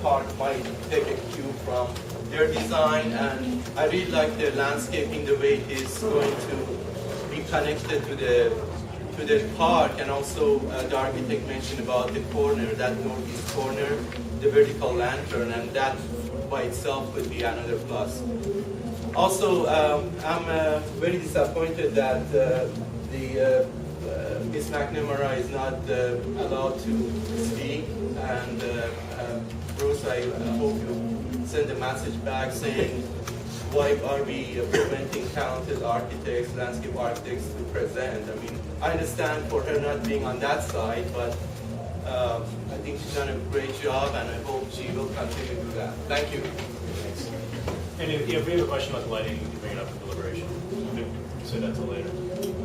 park might take a cue from their design, and I really like the landscaping, the way it is going to be connected to the park, and also the architect mentioned about the corner, that northeast corner, the vertical lantern, and that by itself could be another plus. Also, I'm very disappointed that Ms. McNamara is not allowed to speak, and Bruce, I hope you send a message back saying why are we preventing talented architects, landscape architects to present. I mean, I understand for her not being on that side, but I think she's done a great job, and I hope she will continue to do that. Thank you. Thanks. And if we have a question about the lighting, we can bring it up for deliberation. We can say that till later.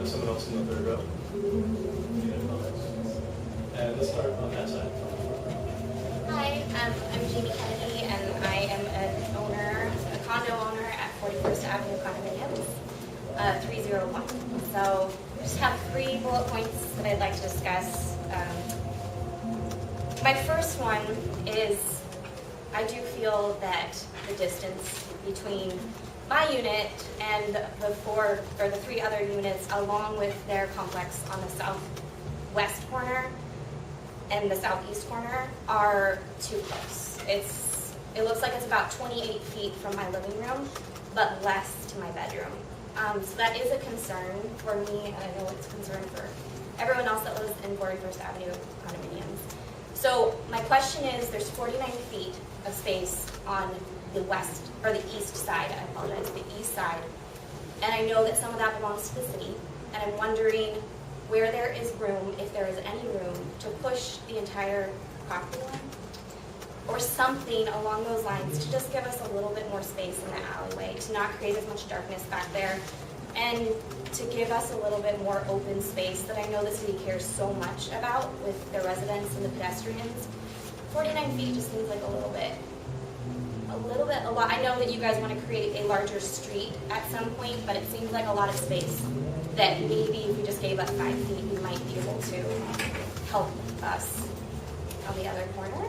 Someone else in the 3rd row? Any other comments? And let's start on that side. Hi, I'm Jamie Kennedy, and I am an owner, a condo owner at 41st Avenue Condominiums, 301. So I just have 3 bullet points that I'd like to discuss. My first one is, I do feel that the distance between my unit and the three other units along with their complex on the southwest corner and the southeast corner are too close. It looks like it's about 28 feet from my living room, but less to my bedroom. So that is a concern for me, and I know it's a concern for everyone else that lives in 41st Avenue condominiums. So my question is, there's 49 feet of space on the west, or the east side, I apologize, the east side. And I know that some of that belongs to the city, and I'm wondering where there is room, if there is any room, to push the entire property line, or something along those lines to just give us a little bit more space in the alleyway, to not create as much darkness back there, and to give us a little bit more open space that I know the city cares so much about with their residents and the pedestrians. 49 feet just seems like a lot. I know that you guys want to create a larger street at some point, but it seems like a lot of space that maybe if we just gave up 5 feet, we might be able to help us on the other corner.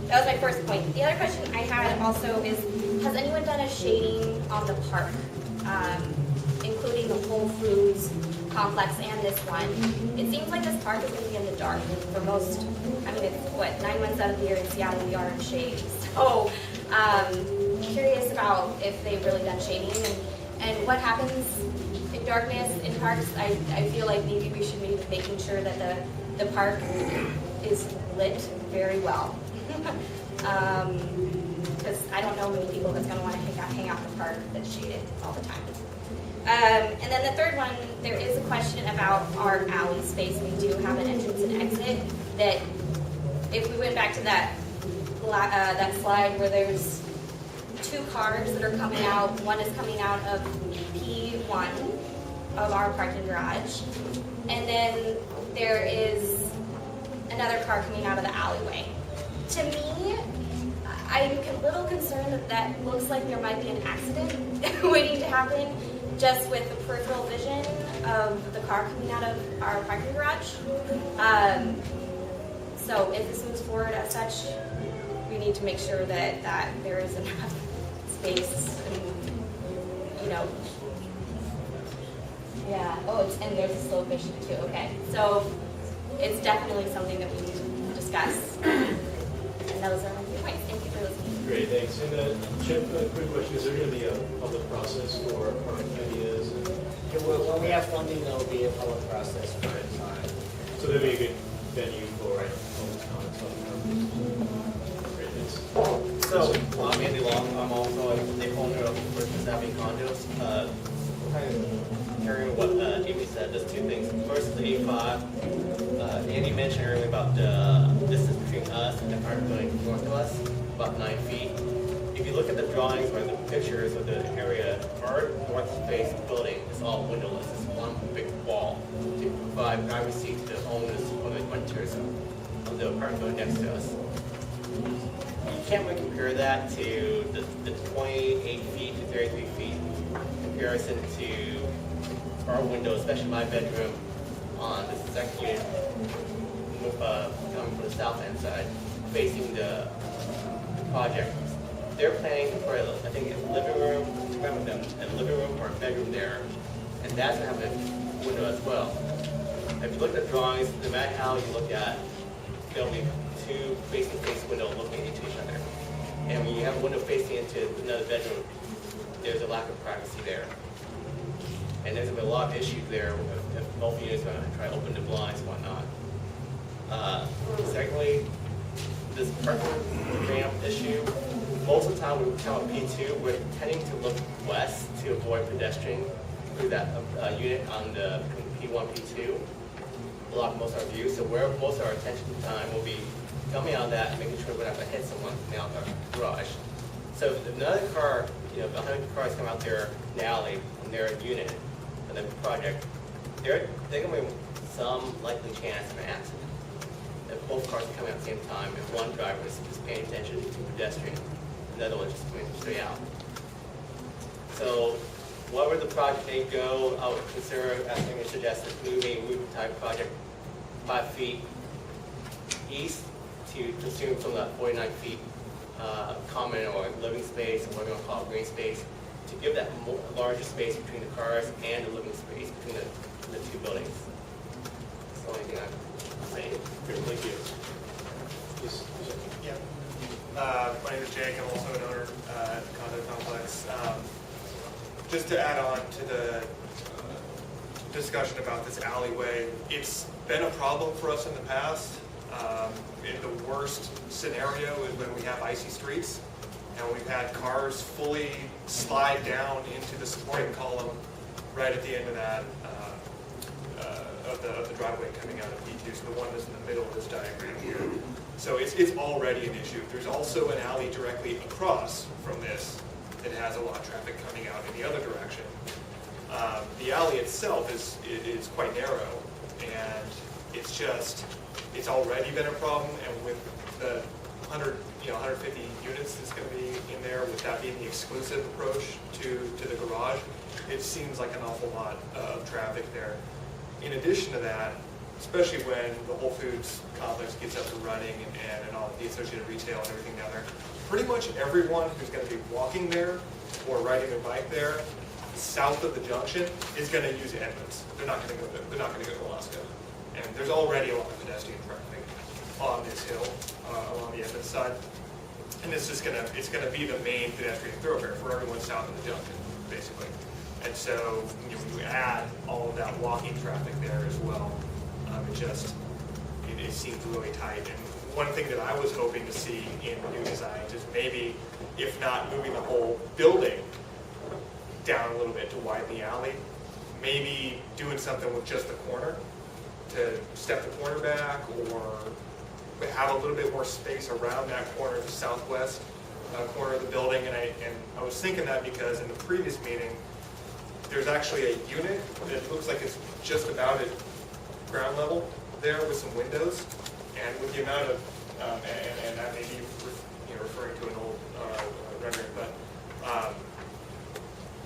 That was my first point. The other question I had also is, has anyone done a shading on the park, including the Whole Foods complex and this one? It seems like this park is going to be in the dark for most, I mean, it's what, 9 months out of the year in Seattle we are in shade. So, curious about if they've really done shading and what happens in darkness in parks. I feel like maybe we should be making sure that the park is lit very well. Because I don't know many people that's going to want to hang out in the park that's shaded all the time. And then the third one, there is a question about our alley space. We do have an entrance and exit that, if we went back to that slide where there's 2 cars that are coming out. One is coming out of P1 of our parking garage, and then there is another car coming out of the alleyway. To me, I'm a little concerned that looks like there might be an accident waiting to happen, just with the peripheral vision of the car coming out of our parking garage. So if this moves forward as such, we need to make sure that there is enough space, and, yeah. Oh, and there's a slope issue too. Okay, so it's definitely something that we need to discuss. And those are my 3 points. Thank you for listening. Great, thanks. And Chip, a quick question, is there going to be a public process for park ideas? When we have funding, there'll be a public process for it. So there'll be a good venue for public comments on the Great, thanks. So, I'm Andy Long. I'm also the owner of First Avenue Condos. Kind of carrying what Amy said, just 2 things. First, the A5. Andy mentioned earlier about the distance between us and the park going north of us, about 9 feet. If you look at the drawings or the pictures of the area, our north face building is all windowless. It's one big wall to provide privacy to the owners or the renters of the apartment next to us. You can't really compare that to the 28 feet to 33 feet in comparison to our window, especially my bedroom on the second unit, coming from the south end side, facing the project. They're planning for, I think, a living room, a living room or a bedroom there, and that's going to have a window as well. If you look at the drawings, no matter how you look at, there'll be 2 face-to-face windows looking into each other. And when you have a window facing into another bedroom, there's a lack of privacy there. And there's going to be a lot of issues there if both units are going to try to open the blinds and whatnot. Secondly, this parking ramp issue, most of the time when we come up P2, we're tending to look west to avoid pedestrian through that unit on the P1, P2. Block most of our view, so where most of our attention time will be coming out of that and making sure we're not going to hit someone coming out of our garage. So if another car, 100 cars come out there in the alley from their unit and the project, they're going to be some likely chance of an accident. If both cars are coming out at the same time, if one driver is just paying attention to pedestrian, another one just coming straight out. So whatever the project may go, I would consider, as Amy suggested, moving type project 5 feet east to consume some of that 49 feet common or living space, or what we're going to call green space, to give that larger space between the cars and the living space between the two buildings. That's the only thing I'm saying. Great, thank you. Yes, Yeah. My name is Jake. I'm also an owner at the condo complex. Just to add on to the discussion about this alleyway, it's been a problem for us in the past. In the worst scenario is when we have icy streets and we've had cars fully slide down into the supporting column right at the end of that of the driveway coming out of P2, so the one that's in the middle of this diagram here. So it's already an issue. There's also an alley directly across from this that has a lot of traffic coming out in the other direction. The alley itself is quite narrow, and it's already been a problem, and with the 150 units that's going to be in there, with that being the exclusive approach to the garage, it seems like an awful lot of traffic there. In addition to that, especially when the Whole Foods complex gets up and running and all the associated retail and everything down there, pretty much everyone who's going to be walking there or riding their bike there south of the junction is going to use Edmonds. They're not going to go to Alaska. And there's already a lot of pedestrian traffic on this hill along the Edmonds side. And it's just going to be the main pedestrian thoroughfare for everyone south of the junction, basically. And so you add all of that walking traffic there as well. It seems really tight. And one thing that I was hoping to see in new designs is maybe, if not moving the whole building down a little bit to widen the alley, maybe doing something with just the corner to step the corner back, or have a little bit more space around that corner, the southwest corner of the building. And I was thinking that because in the previous meeting, there's actually a unit that looks like it's just about at ground level there with some windows, and with the amount of, and that may be referring to an old rendering, but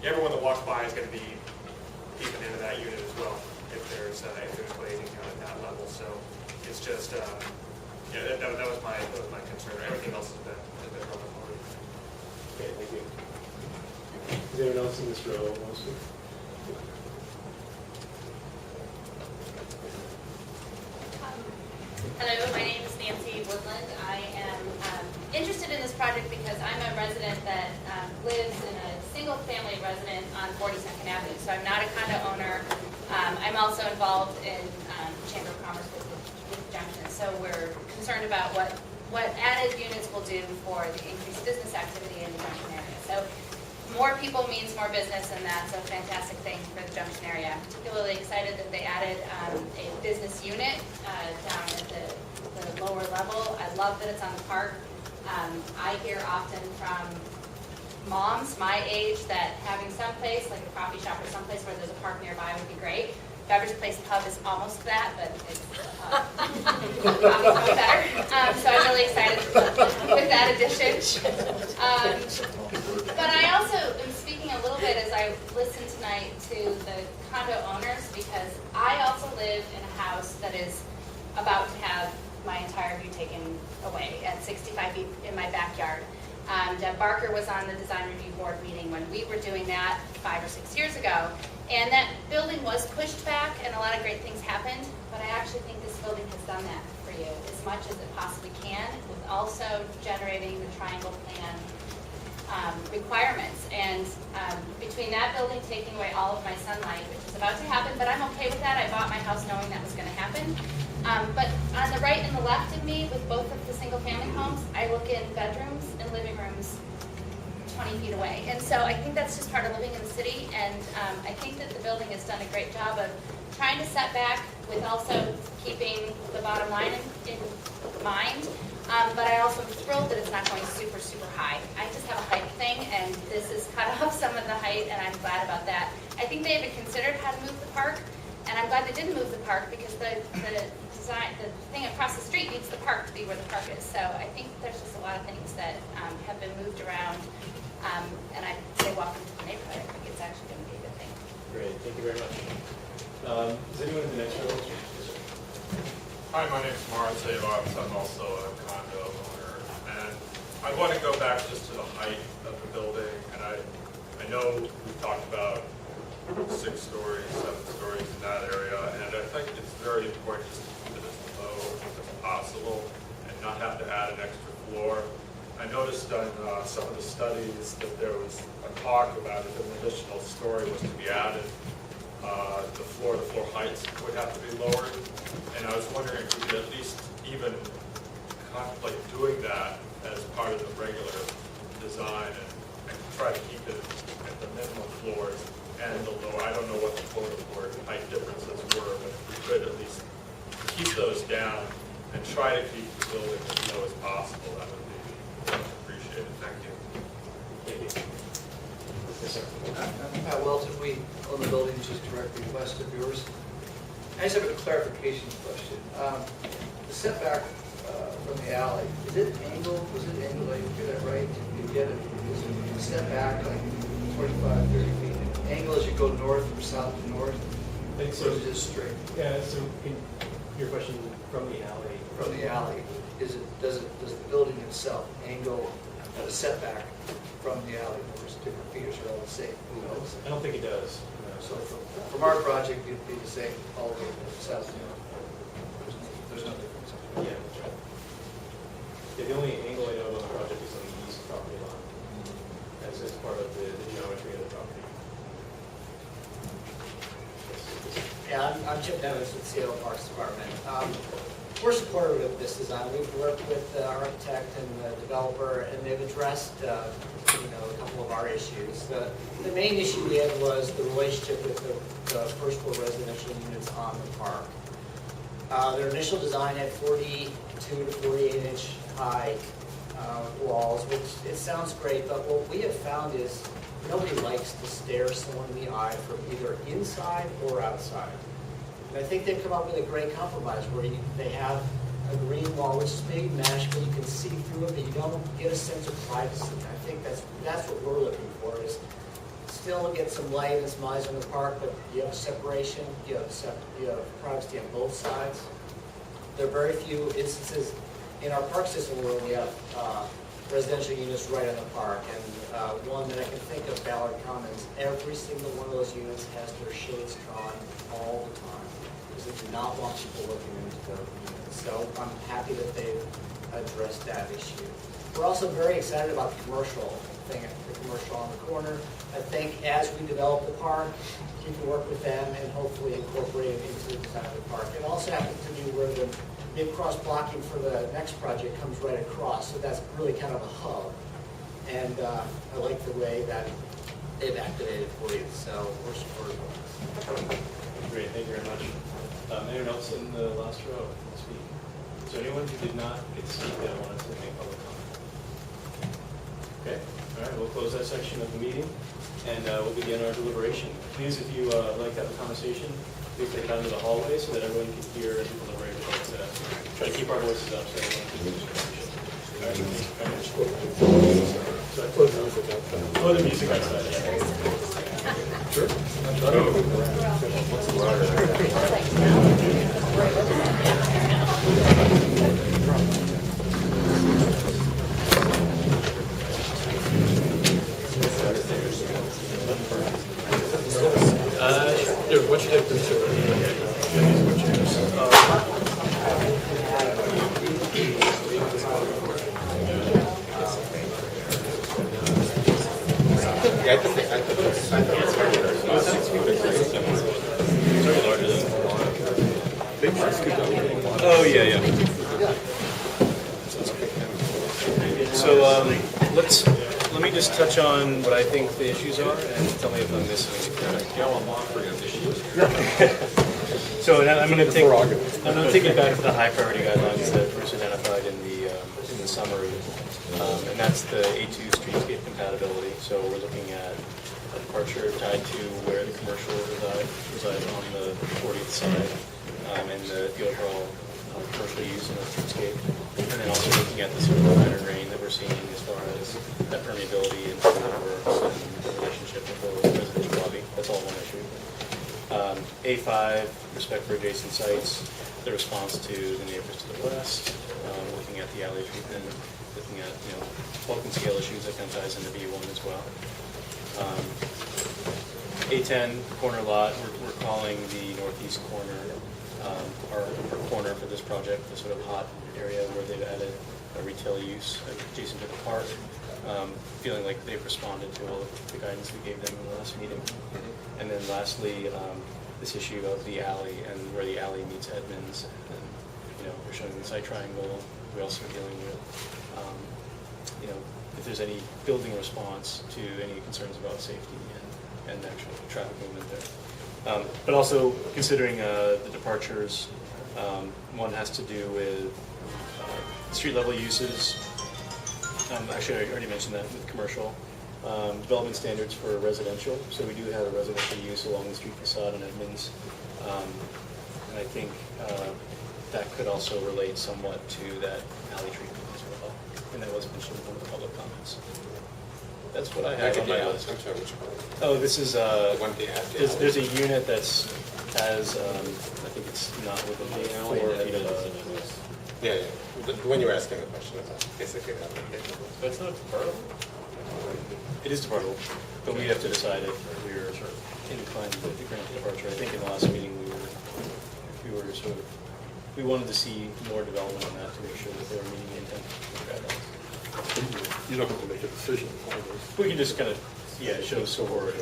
everyone that walks by is going to be peeping into that unit as well if there's glazing down at that level. So it's just, that was my concern. Everything else has been going forward. Okay, thank you. Is anyone else in this row wants to? Hello, my name is Nancy Woodland. I am interested in this project because I'm a resident that lives in a single-family resident on 42nd Avenue. So I'm not a condo owner. I'm also involved in Chamber of Commerce with Junction. So we're concerned about what added units will do for the increased business activity in the Junction area. So more people means more business, and that's a fantastic thing for the Junction area. I'm particularly excited that they added a business unit down at the lower level. I love that it's on the park. I hear often from moms my age that having some place, like a coffee shop or someplace where there's a park nearby would be great. Beverage Place Pub is almost that, but it's probably better. So I'm really excited with that addition. But I also am speaking a little bit as I listen tonight to the condo owners, because I also live in a house that is about to have my entire view taken away at 65 feet in my backyard. Deb Barker was on the Design Review Board meeting when we were doing that 5 or 6 years ago. And that building was pushed back and a lot of great things happened, but I actually think this building has done that for you as much as it possibly can, with also generating the triangle plan requirements. And between that building taking away all of my sunlight, which is about to happen, but I'm okay with that. I bought my house knowing that was going to happen. But on the right and the left of me, with both of the single-family homes, I look in bedrooms and living rooms 20 feet away. And so I think that's just part of living in the city, and I think that the building has done a great job of trying to set back with also keeping the bottom line in mind. But I also am thrilled that it's not going super, super high. I just have a height thing, and this has cut off some of the height, and I'm glad about that. I think they haven't considered how to move the park, and I'm glad they didn't move the park, because the thing across the street needs the park to be where the park is. So I think there's just a lot of things that have been moved around. And I say welcome to the neighborhood. I think it's actually going to be a good thing. Great, thank you very much. Is anyone in the next row? Hi, my name's Mars Zavos. I'm also a condo owner. And I want to go back just to the height of the building. And I know we talked about 6 stories, 7 stories in that area. And I think it's very important just to keep it as low as possible and not have to add an extra floor. I noticed on some of the studies that there was a talk about if an additional story was to be added, the floor-to-floor heights would have to be lowered. And I was wondering if we could at least even contemplate doing that as part of the regular design and try to keep it at the minimum floors and the lower. I don't know what the floor-to-floor height differences were, but if we could at least keep those down and try to keep the building as low as possible, that would be appreciated. Thank you. Thank you. Yes, sir. I'm Pat Welton. We own the building just directly west of yours. I just have a clarification question. The setback from the alley, is it angled? Was it angled? Did you get that right? Did you get it? Is it set back like 25, 30 feet? Angle as you go north or south to north? I think so. Or is it just straight? Yeah, so your question from the alley. From the alley, does the building itself angle at a setback from the alley? There's different features are all the same. I don't think it does. So from our project, it'd be the same all the way south to north. There's no difference. Yeah, that's right. Yeah, the only angle I know of on the project is on the east property line. As part of the geometry of the property. Yeah, I'm Chip Dennis with Seattle Parks Department. We're supportive of this design. We've worked with the architect and the developer, and they've addressed a couple of our issues. The main issue we had was the relationship with the first floor residential units on the park. Their initial design had 42 to 48 inch high walls, which it sounds great, but what we have found is nobody likes to stare someone in the eye from either inside or outside. And I think they've come up with a great compromise where they have a green wall, which is big mesh, but you can see through it, but you don't get a sense of privacy. And I think that's what we're looking for, is still get some light and some eyes on the park, but you have a separation, you have privacy on both sides. There are very few instances in our park system where we have residential units right on the park. And one that I can think of, Ballard Commons, every single one of those units has their shades drawn all the time, because they do not want people looking into their units. So I'm happy that they've addressed that issue. We're also very excited about the commercial thing, the commercial on the corner. I think as we develop the park, you can work with them and hopefully incorporate it into the design of the park. It also happens to be where the mid-cross blocking for the next project comes right across, so that's really kind of a hub. And I like the way that they've activated for you, so we're supportive of it. Great, thank you very much. Anyone else in the last row to speak? Is there anyone who did not get to speak that wanted to make public comment? Okay, all right, we'll close that section of the meeting, and we'll begin our deliberation. Please, if you like to have a conversation, please take it out into the hallway so that everyone can hear and deliberate. But try to keep our voices up so everyone can hear. All right, so I close the music outside. Oh, the music outside, yeah. Sure. Dude, what should I do to it? Yeah, I think it's larger than Oh, yeah. So let me just touch on what I think the issues are and tell me if I'm missing anything. I'm on for issues. So I'm going to take it back to the high priority guidelines that Bruce identified in the summary, and that's the A2 streetscape compatibility. So we're looking at a departure tied to where the commercial resides on the 40th side, and the overall commercial use in the streetscape, and then also looking at the sort of pattern rain that we're seeing as far as that permeability and works and the relationship with the residential lobby. That's all one issue. A5, respect for adjacent sites. the response to the neighbors to the west, looking at the alley treatment, looking at, bulk and scale issues that kind of ties into B1 as well. A10 corner lot, we're calling the northeast corner our corner for this project, the sort of hot area where they've added a retail use adjacent to the park, feeling like they've responded to all of the guidance we gave them in the last meeting. And then lastly, this issue of the alley and where the alley meets Edmonds, and we're showing the site triangle. We're also dealing with if there's any building response to any concerns about safety and actual traffic movement there. But also considering the departures, one has to do with street level uses. Actually, I already mentioned that with commercial. Development standards for residential. So we do have a residential use along the street facade in Edmonds. And I think that could also relate somewhat to that alley treatment as well. And that was mentioned in one of the public comments. That's what I have on my list. I'm sorry, which one? Oh, this is, The one they have. there's a unit has, I think it's not within the alley. 4 feet of, Yeah. The one you were asking the question about, basically that. But it's not departable. it is departable, but we have to decide if we're inclined to grant departure. I think in the last meeting we wanted to see more development on that to make sure that they were meeting the intent of the guidelines. You don't have to make a decision on this. We can just kind of, show support.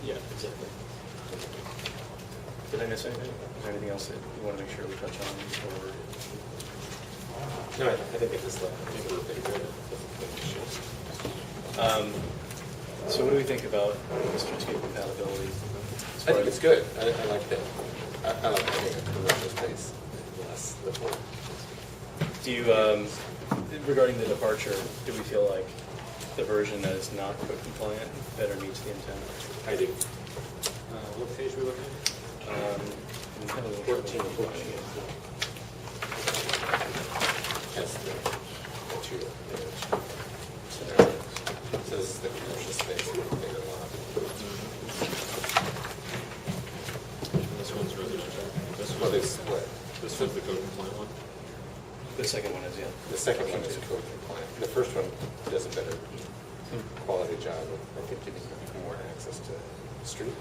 Yeah, exactly. Did I miss anything? Is there anything else that you want to make sure we touch on? Or No, I think it is left. So what do we think about the streetscape compatibility? I think it's good. I like that. I like having a commercial space less the whole. Do you, regarding the departure, do we feel like the version that is not code compliant better meets the intent? I do. What page are we looking at? 14. That's the two image. So this is the commercial space, the bigger lot. This one's residential. Well, they split. This one's the code compliant one? The second one is, yeah. The second one is code compliant. The first one does a better quality job of, I think, giving more access to the street.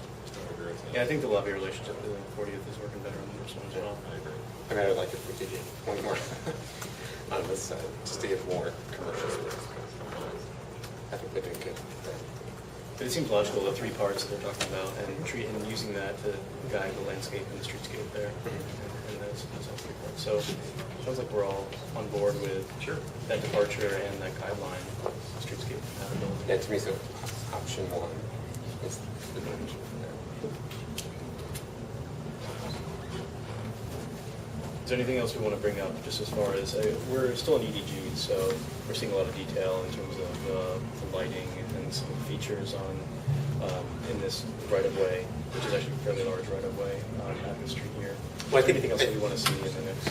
Yeah, I think the lobby relationship with 40th is working better on the first one as well. I agree. I mean, I would like if we could get one more on this side, just to get more commercial space. I think they're doing good. But it seems logical, the 3 parts that they're talking about, and using that to guide the landscape and the streetscape there. And those all 3 parts. So it sounds like we're all on board with that departure and that guideline, streetscape compatibility. Yeah, to me, so option 1 is the dimension from there. Is there anything else we want to bring up, just as far as, we're still in EDG, so we're seeing a lot of detail in terms of the lighting and some features in this right-of-way, which is actually a fairly large right-of-way on the street here. Well, I think anything else that we want to see in the next?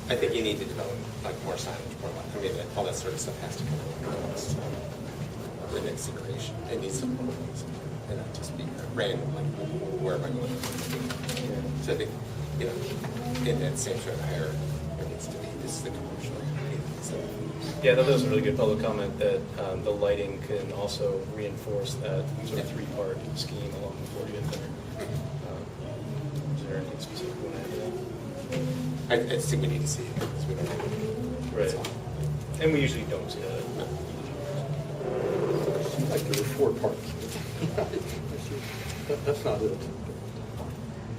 I think you need to develop like more signage, more light. I mean, all that sort of stuff has to come along the next iteration. It needs some things, and not just be random, like where am I going? So I think, in that same sort of hierarchy, there needs to be, this is the commercial. Yeah, that was a really good public comment that the lighting can also reinforce that sort of 3-part scheme along the 40th there. Is there anything specific you want to add to that? I think we need to see it because we don't have it. Right. And we usually don't see that. Like there were 4 parts. That's not it.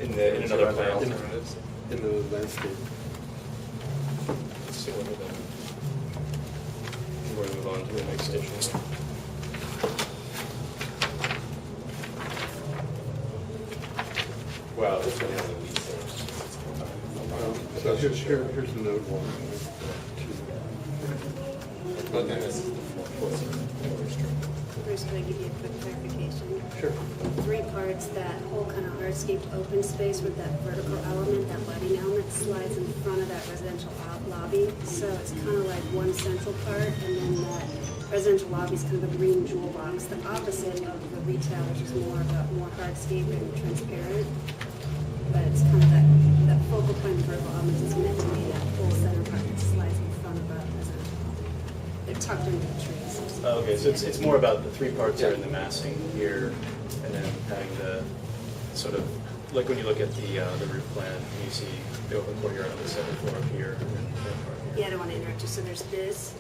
In another plan. In the landscape. Let's see what we're doing. We're going to move on to the next issue. Well, this one has a lease. So here's the node 1. But then this is the 4th. Bruce, could I give you a quick clarification? Sure. 3 parts, that whole kind of hardscaped open space with that vertical element, that lighting element slides in front of that residential lobby. So it's kind of like one central part, and then that residential lobby is kind of a green jewel box, the opposite of the retail, which is more hardscape and transparent. But it's kind of that that focal point of vertical elements is meant to be that whole center part that slides in front of a residential home. They're tucked into the trees. Oh, okay, so it's more about the three parts are in the massing here, and then having the sort of, like when you look at the roof plan, and you see the open courtyard on the second floor up here, and then the third part here. Yeah, I don't want to interrupt you. So there's this,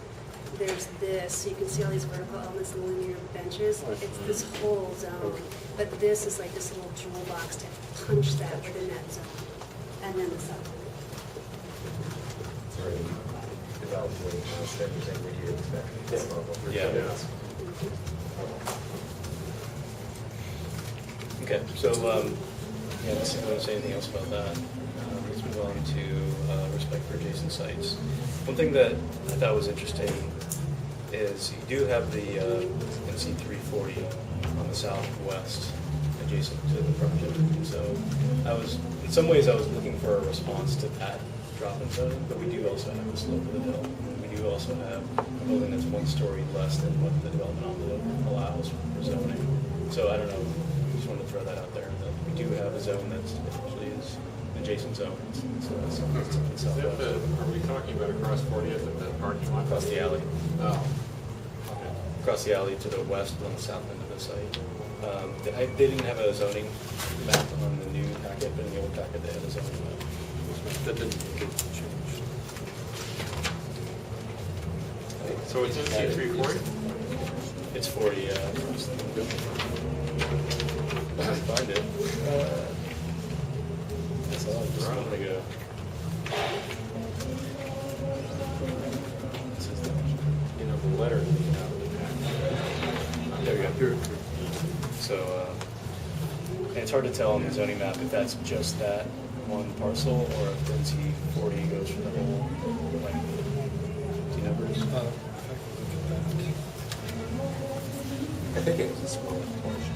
so you can see all these vertical elements and linear benches. It's this whole zone. But this is like this little jewel box to punch that within that zone. And then the south. Sorry, developing structures and what you expect. This level. Yeah. Okay, so, yeah, let's see if I want to say anything else about that. Let's move on to respect for adjacent sites. One thing that I thought was interesting is you do have the NC 340 on the southwest adjacent to the project. So in some ways I was looking for a response to that drop-in zone, but we do also have the slope of the hill. We do also have a building that's 1 story less than what the development envelope allows for zoning. So I don't know, I just wanted to throw that out there, that we do have a zone that actually is an adjacent zone. Are we talking about across 40th and the parking lot? Across the alley. Oh. Okay. Across the alley to the west on the south end of the site. They didn't have a zoning map on the new packet, but in the old packet they had a zoning map. That didn't get changed. So it's NC 340? It's 40, yeah. I can find it. That's all, just a moment ago. You know, the letter that you have in the packet. There we go. So, and it's hard to tell on the zoning map if that's just that one parcel or if NC 40 goes for the whole length. Do you know, Bruce? I think it was a small portion.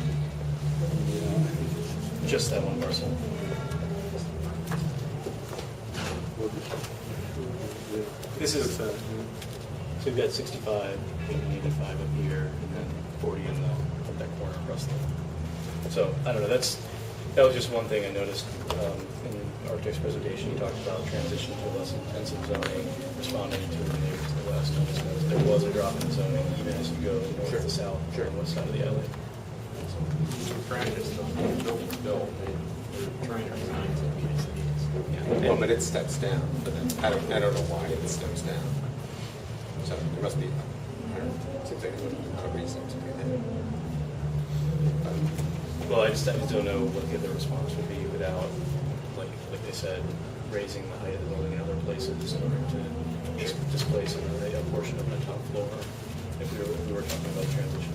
Just that one parcel. This is, so we've got 65, maybe 5 up here, and then 40 in that corner across the. So, I don't know, that was just one thing I noticed in the architect's presentation. He talked about transition to less intensive zoning, responding to the neighbors to the west. I just noticed there was a drop in zoning even as you go north to south on the west side of the alley. Practice, the building's built, they're trying to design something. Well, but it steps down, but then I don't know why it steps down. So there must be, seems like a reason to do that. Well, I just don't know what the other response would be without, like they said, raising the height of the building in other places in order to displace a portion of the top floor if we were talking about transition.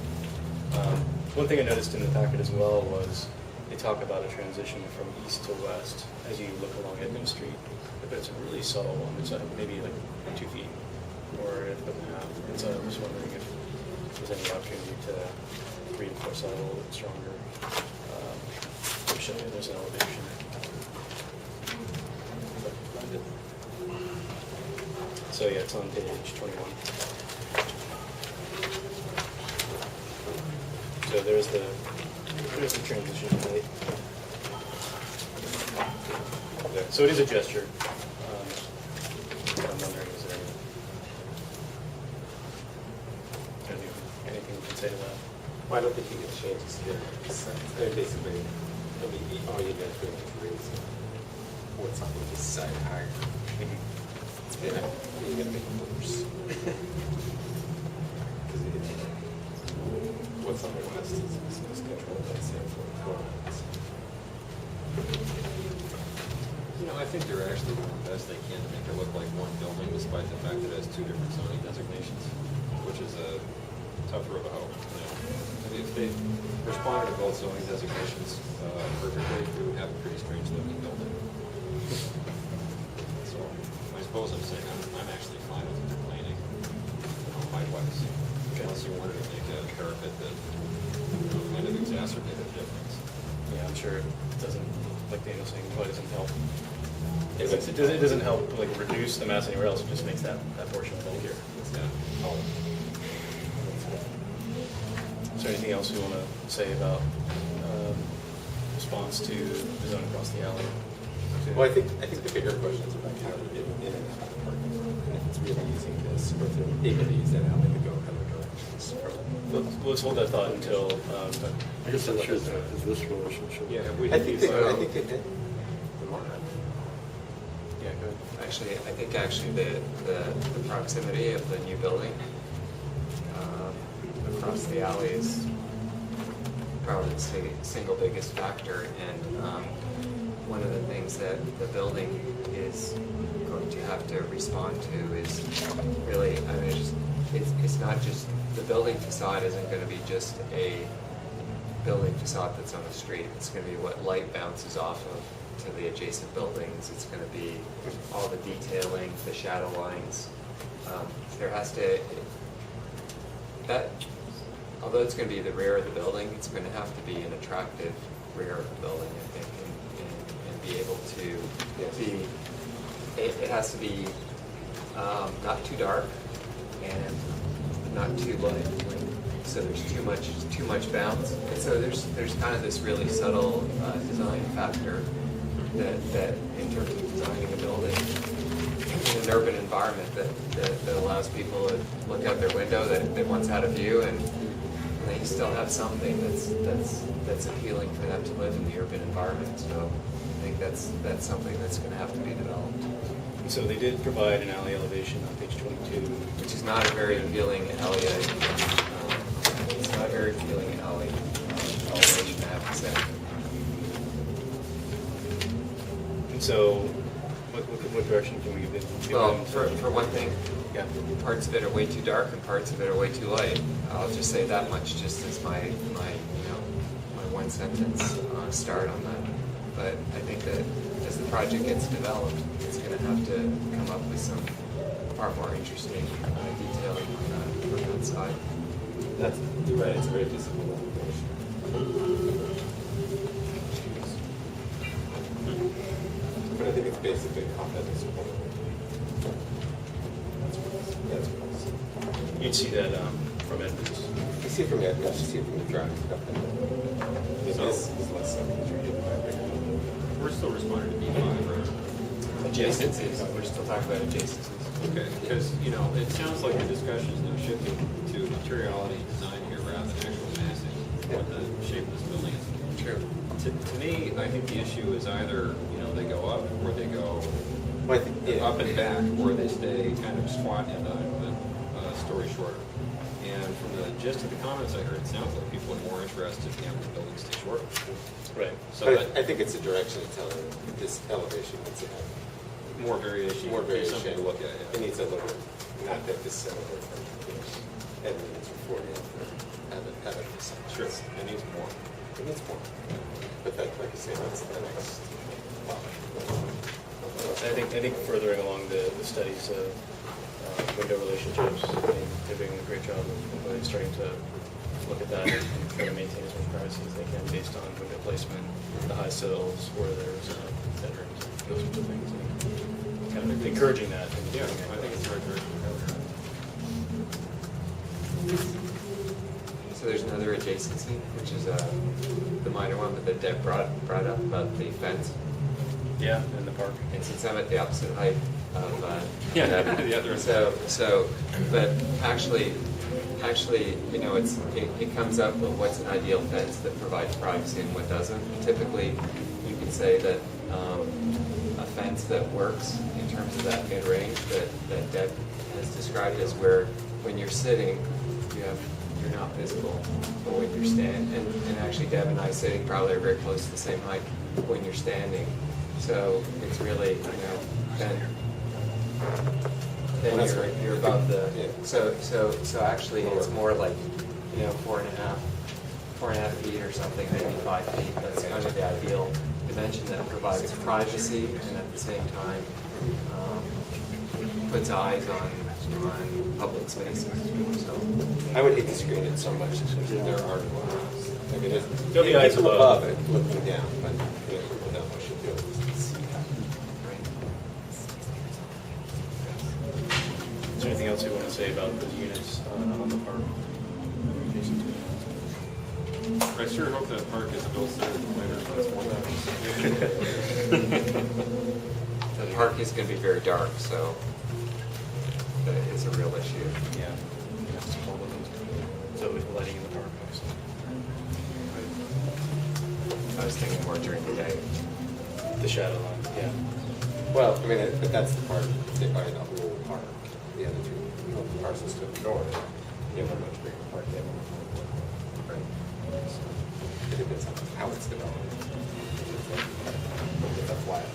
One thing I noticed in the packet as well was they talk about a transition from east to west as you look along Edmund Street, but it's a really subtle one. It's maybe like 2 feet or a foot and a half. And so I was wondering if there's any opportunity to reinforce that a little bit stronger. I'll show you, there's an elevation. So yeah, it's on page 21. So there's the transition height. There. So it is a gesture. I'm wondering, is there anything you can say to that? Well, I don't think you can change the scale. Basically, I mean, all you guys doing is raising what's on this side higher. It's been, you're going to make it worse. What's on the west is controlled by Sanford Corners. You know, I think they're actually doing the best they can to make it look like one building, despite the fact that it has 2 different zoning designations, which is a tough row to hoe. You know, I mean, if they responded to both zoning designations perfectly, we would have a pretty strange looking building. So, I suppose I'm saying I'm actually fine with complaining on my west, unless you wanted to make a parapet that kind of exacerbated the difference. Yeah, I'm sure it doesn't, like Daniel's saying, probably doesn't help. It doesn't help like reduce the mass anywhere else. It just makes that portion bulkier. Yeah. Is there anything else you want to say about response to the zone across the alley? Well, I think the bigger question is about how to get in and out of parking. And if it's really using this, or if they're able to use that alley to go other directions. Let's hold that thought until. I guess that shows is this relationship. Yeah, I think they did. Yeah, good. Actually, I think the proximity of the new building across the alley is probably the single biggest factor, and one of the things that the building is going to have to respond to is really, I mean, it's not just, the building facade isn't going to be just a building facade that's on the street. It's going to be what light bounces off of to the adjacent buildings. It's going to be all the detailing, the shadow lines. There has to, although it's going to be the rear of the building, it's going to have to be an attractive rear of the building, I think, and be able to be, it has to be not too dark and not too light. So there's too much bounce. And so there's kind of this really subtle design factor that in terms of designing a building in an urban environment that allows people to look out their window that once had a view, and they still have something that's appealing for them to live in the urban environment. So I think that's something that's going to have to be developed. And so they did provide an alley elevation on page 22, which is not a very appealing alley. It's not a very appealing alley elevation, I have to say. And so, what direction can we give them? Well, for one thing, parts of it are way too dark and parts of it are way too light. I'll just say that much, just as my one sentence start on that. But I think that as the project gets developed, it's going to have to come up with some far more interesting detailing on that side. You're right. It's very visible. But I think it's basically content support. That's what I see. You'd see that from Edmonds. You see it from Edmonds. You see it from the drive. This is less so. We're still responding to B5, right? Adjacencies. We're still talking about adjacencies. Okay, because, it sounds like the discussion is now shifting to materiality design here rather than actual massing, what the shape of this building is. True. To me, I think the issue is either, they go up or they go up and back, or they stay kind of squat in the story shorter. And from the gist of the comments I heard, it sounds like people are more interested in having the building stay shorter. Right. So I think it's a direction to tell this elevation needs to have more variation. More variation. Something to look at. It needs a little, not that this Edmonds or 40 have it percent. Sure. It needs more. It needs more. But that, like you say, that's the next. I think furthering along the studies of window relationships, they're doing a great job of really starting to look at that and try to maintain as much privacy as they can based on window placement, the high sills, where there's bedrooms, those sorts of things. And kind of encouraging that. Yeah, I think it's the right direction to go. So there's another adjacency, which is the minor one that Deb brought up about the fence. Yeah, in the park. And since I'm at the opposite height of the other but actually, it comes up with what's an ideal fence that provides privacy and what doesn't. Typically, you could say that a fence that works in terms of that mid-range that Deb has described as where when you're sitting, you're not visible, but when you're standing, and actually Deb and I sitting probably are very close to the same height when you're standing. So it's really, then you're above the. So actually, it's more like 4.5 feet or something, maybe 5 feet. That's kind of the ideal dimension that provides privacy and at the same time puts eyes on public spaces. So I would hate to screen it so much because there are. I mean, there'll be eyes above it, looking down, but people down should be able to see that. Is there anything else you want to say about the units on the park? I sure hope that park isn't built sooner than later, that's one The park is going to be very dark, so it's a real issue. Yeah. So with lighting in the park, obviously. I was thinking more during the day. The shadow line, yeah. Well, I mean, but that's the part, they buy the whole park, the other two parcels to the north. You have a much bigger park, they have a much more park. Right. So it depends on how it's developed. If it's flat.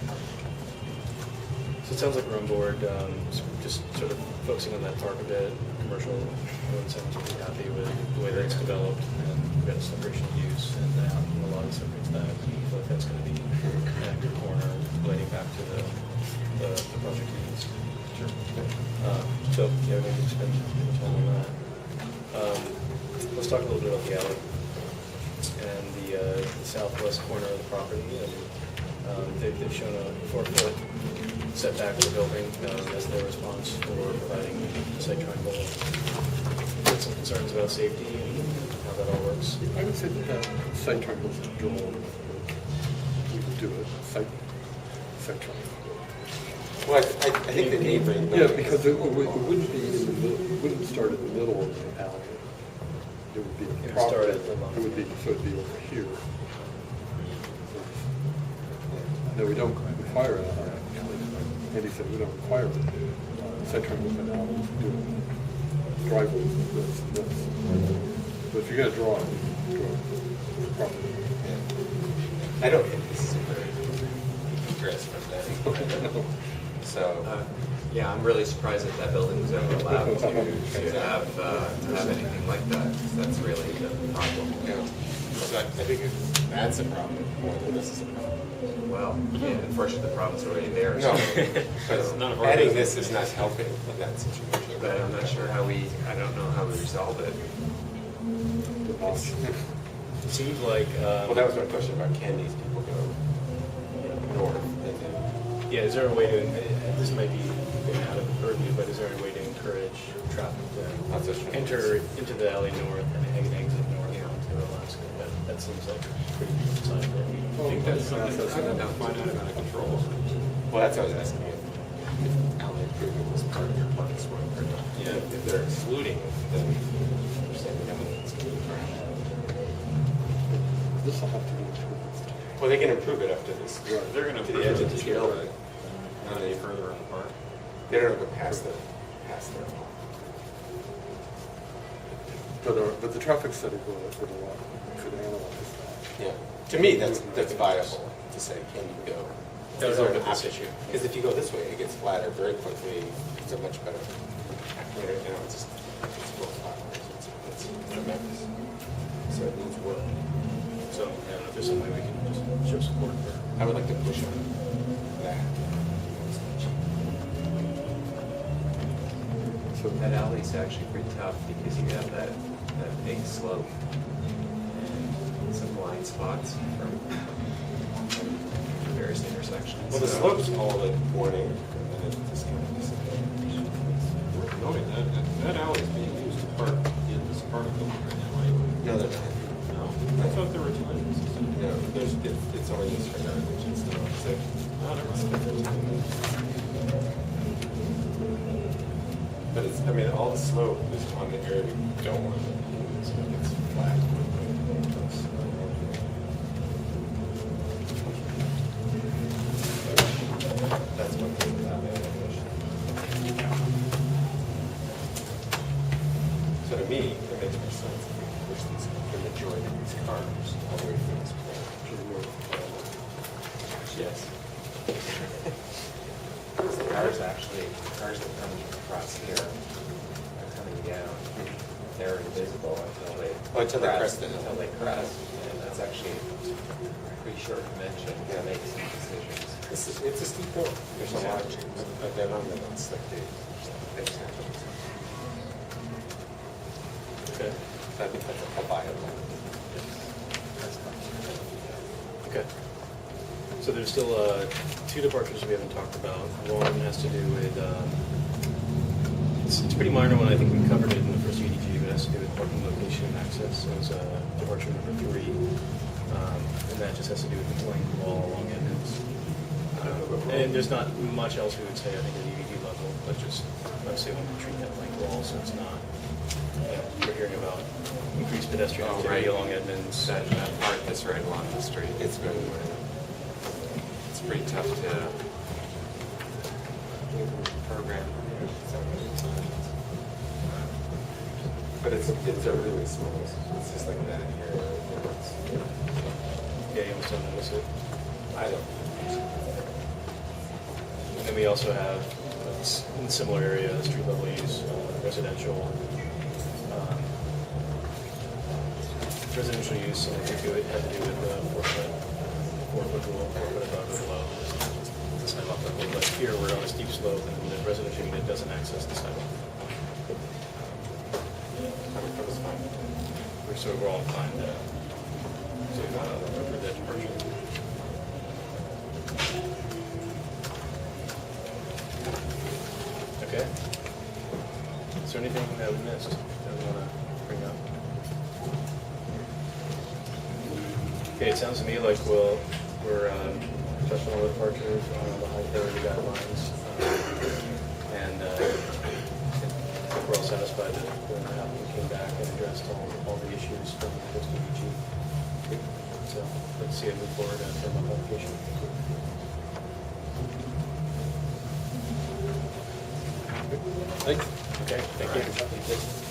So it sounds like we're on board, just sort of focusing on that park a bit. Commercial road sounds pretty happy with the way that it's developed, and we've got a separation of use, and the lot separates that. I feel like that's going to be at your corner, relating back to the project needs. Sure. So, yeah, we can spend time on that. Let's talk a little bit about the alley and the southwest corner of the property. And they've shown a 4-foot setback of the building as their response for providing the site triangle. With some concerns about safety and how that all works. I would say that site triangles are drawn. We would do a site triangle. Well, I think the neighboring. Yeah, because it wouldn't be in the middle, it wouldn't start in the middle of the alley. It would be It would proper, start it at the line. would be, so it'd be over here. No, we don't require it. Andy said we don't require it. Site triangles and alleys do driveways, that's. But if you're gonna draw it, draw it properly. I don't think this is a very aggressive thing. So, Yeah, I'm really surprised that that building was ever allowed to have anything like that. 'Cause that's really the problem. yeah. So I think that's a problem more than this is a problem. Well, yeah, unfortunately, the problem's already there. No, So, but adding this is not helping in that situation. but I'm not sure how I don't know how we resolve it. It seems like. Well, that was my question about can these people go north? Yeah, is there a way to, this might be getting out of the purview, but is there a way to encourage traffic to enter into the alley north and exit north onto Alaska? That seems like a pretty good design. I think that's something that's a finite amount of control. Well, that's what I was asking you. If alley improvement was part of your park swing or not. Yeah. If they're excluding it, then you're saying no, it's going to be around. This will have to be improved. Well, they can improve it up to this. They're going to to the edge of the hill. Not any further on the park. They don't go past there. But the traffic study could analyze that. Yeah. To me, that's viable to say, can you go? That was over this issue. Because if you go this way, it gets flatter very quickly. It's a much better. It's full flowers. It's tremendous. So it needs work. So, I don't know if there's some way we can just show support for. I would like to push on that. So that alley's actually pretty tough because you have that big slope and some blind spots from various intersections. Well, the slope's all like warning, and then it just kind of disappears. Worth noting that alley's being used to park in this part of the building right now, right? No, they're not. No, I thought there were two entrances. No, it's only used for garbage and stuff. So, Oh, never mind. but it's, I mean, all the slope is on the area we don't want to use. It's flat. That's one thing about it. So to me, it makes more sense if we push the majority of these cars all the way from this point to the north. Yes. Because the cars that come across here are coming down. They're invisible until they crest. Until they crest, and that's actually a pretty short dimension to make some decisions. It's a steep hill. There's a lot of trees. I've been on them on slick days. Things happen. Okay. I think that's a viable. Okay. So there's still two departures we haven't talked about. One has to do with, it's a pretty minor one. I think we covered it in the first EDG, but it has to do with parking location and access. So it's a departure portrait number 3. And that just has to do with the blank wall along Edmonds. And there's not much else we would say, I think, at the EVD level, but just, obviously, we want to treat that blank wall so it's not, we're hearing about increased pedestrian activity along Edmonds. That part that's right along the street, it's pretty tough to program. But it's a really small, it's just like that here. Yeah, you almost don't notice it. I don't. And then we also have, in a similar area, street level use, residential. Residential use, I think it had to do with the 4-foot rule, 4 foot above or below. The sidewalk level, but here we're on a steep slope and the residential unit doesn't access the sidewalk. So we're all inclined to approve that departure. Okay. Is there anything that we missed that we want to bring up? Okay, it sounds to me like we're touching on the departures, on the high priority guidelines, and we're all satisfied that the applicant came back and addressed all the issues from the SDG. So let's see it move forward and firm up application. Thanks. Okay, thank you.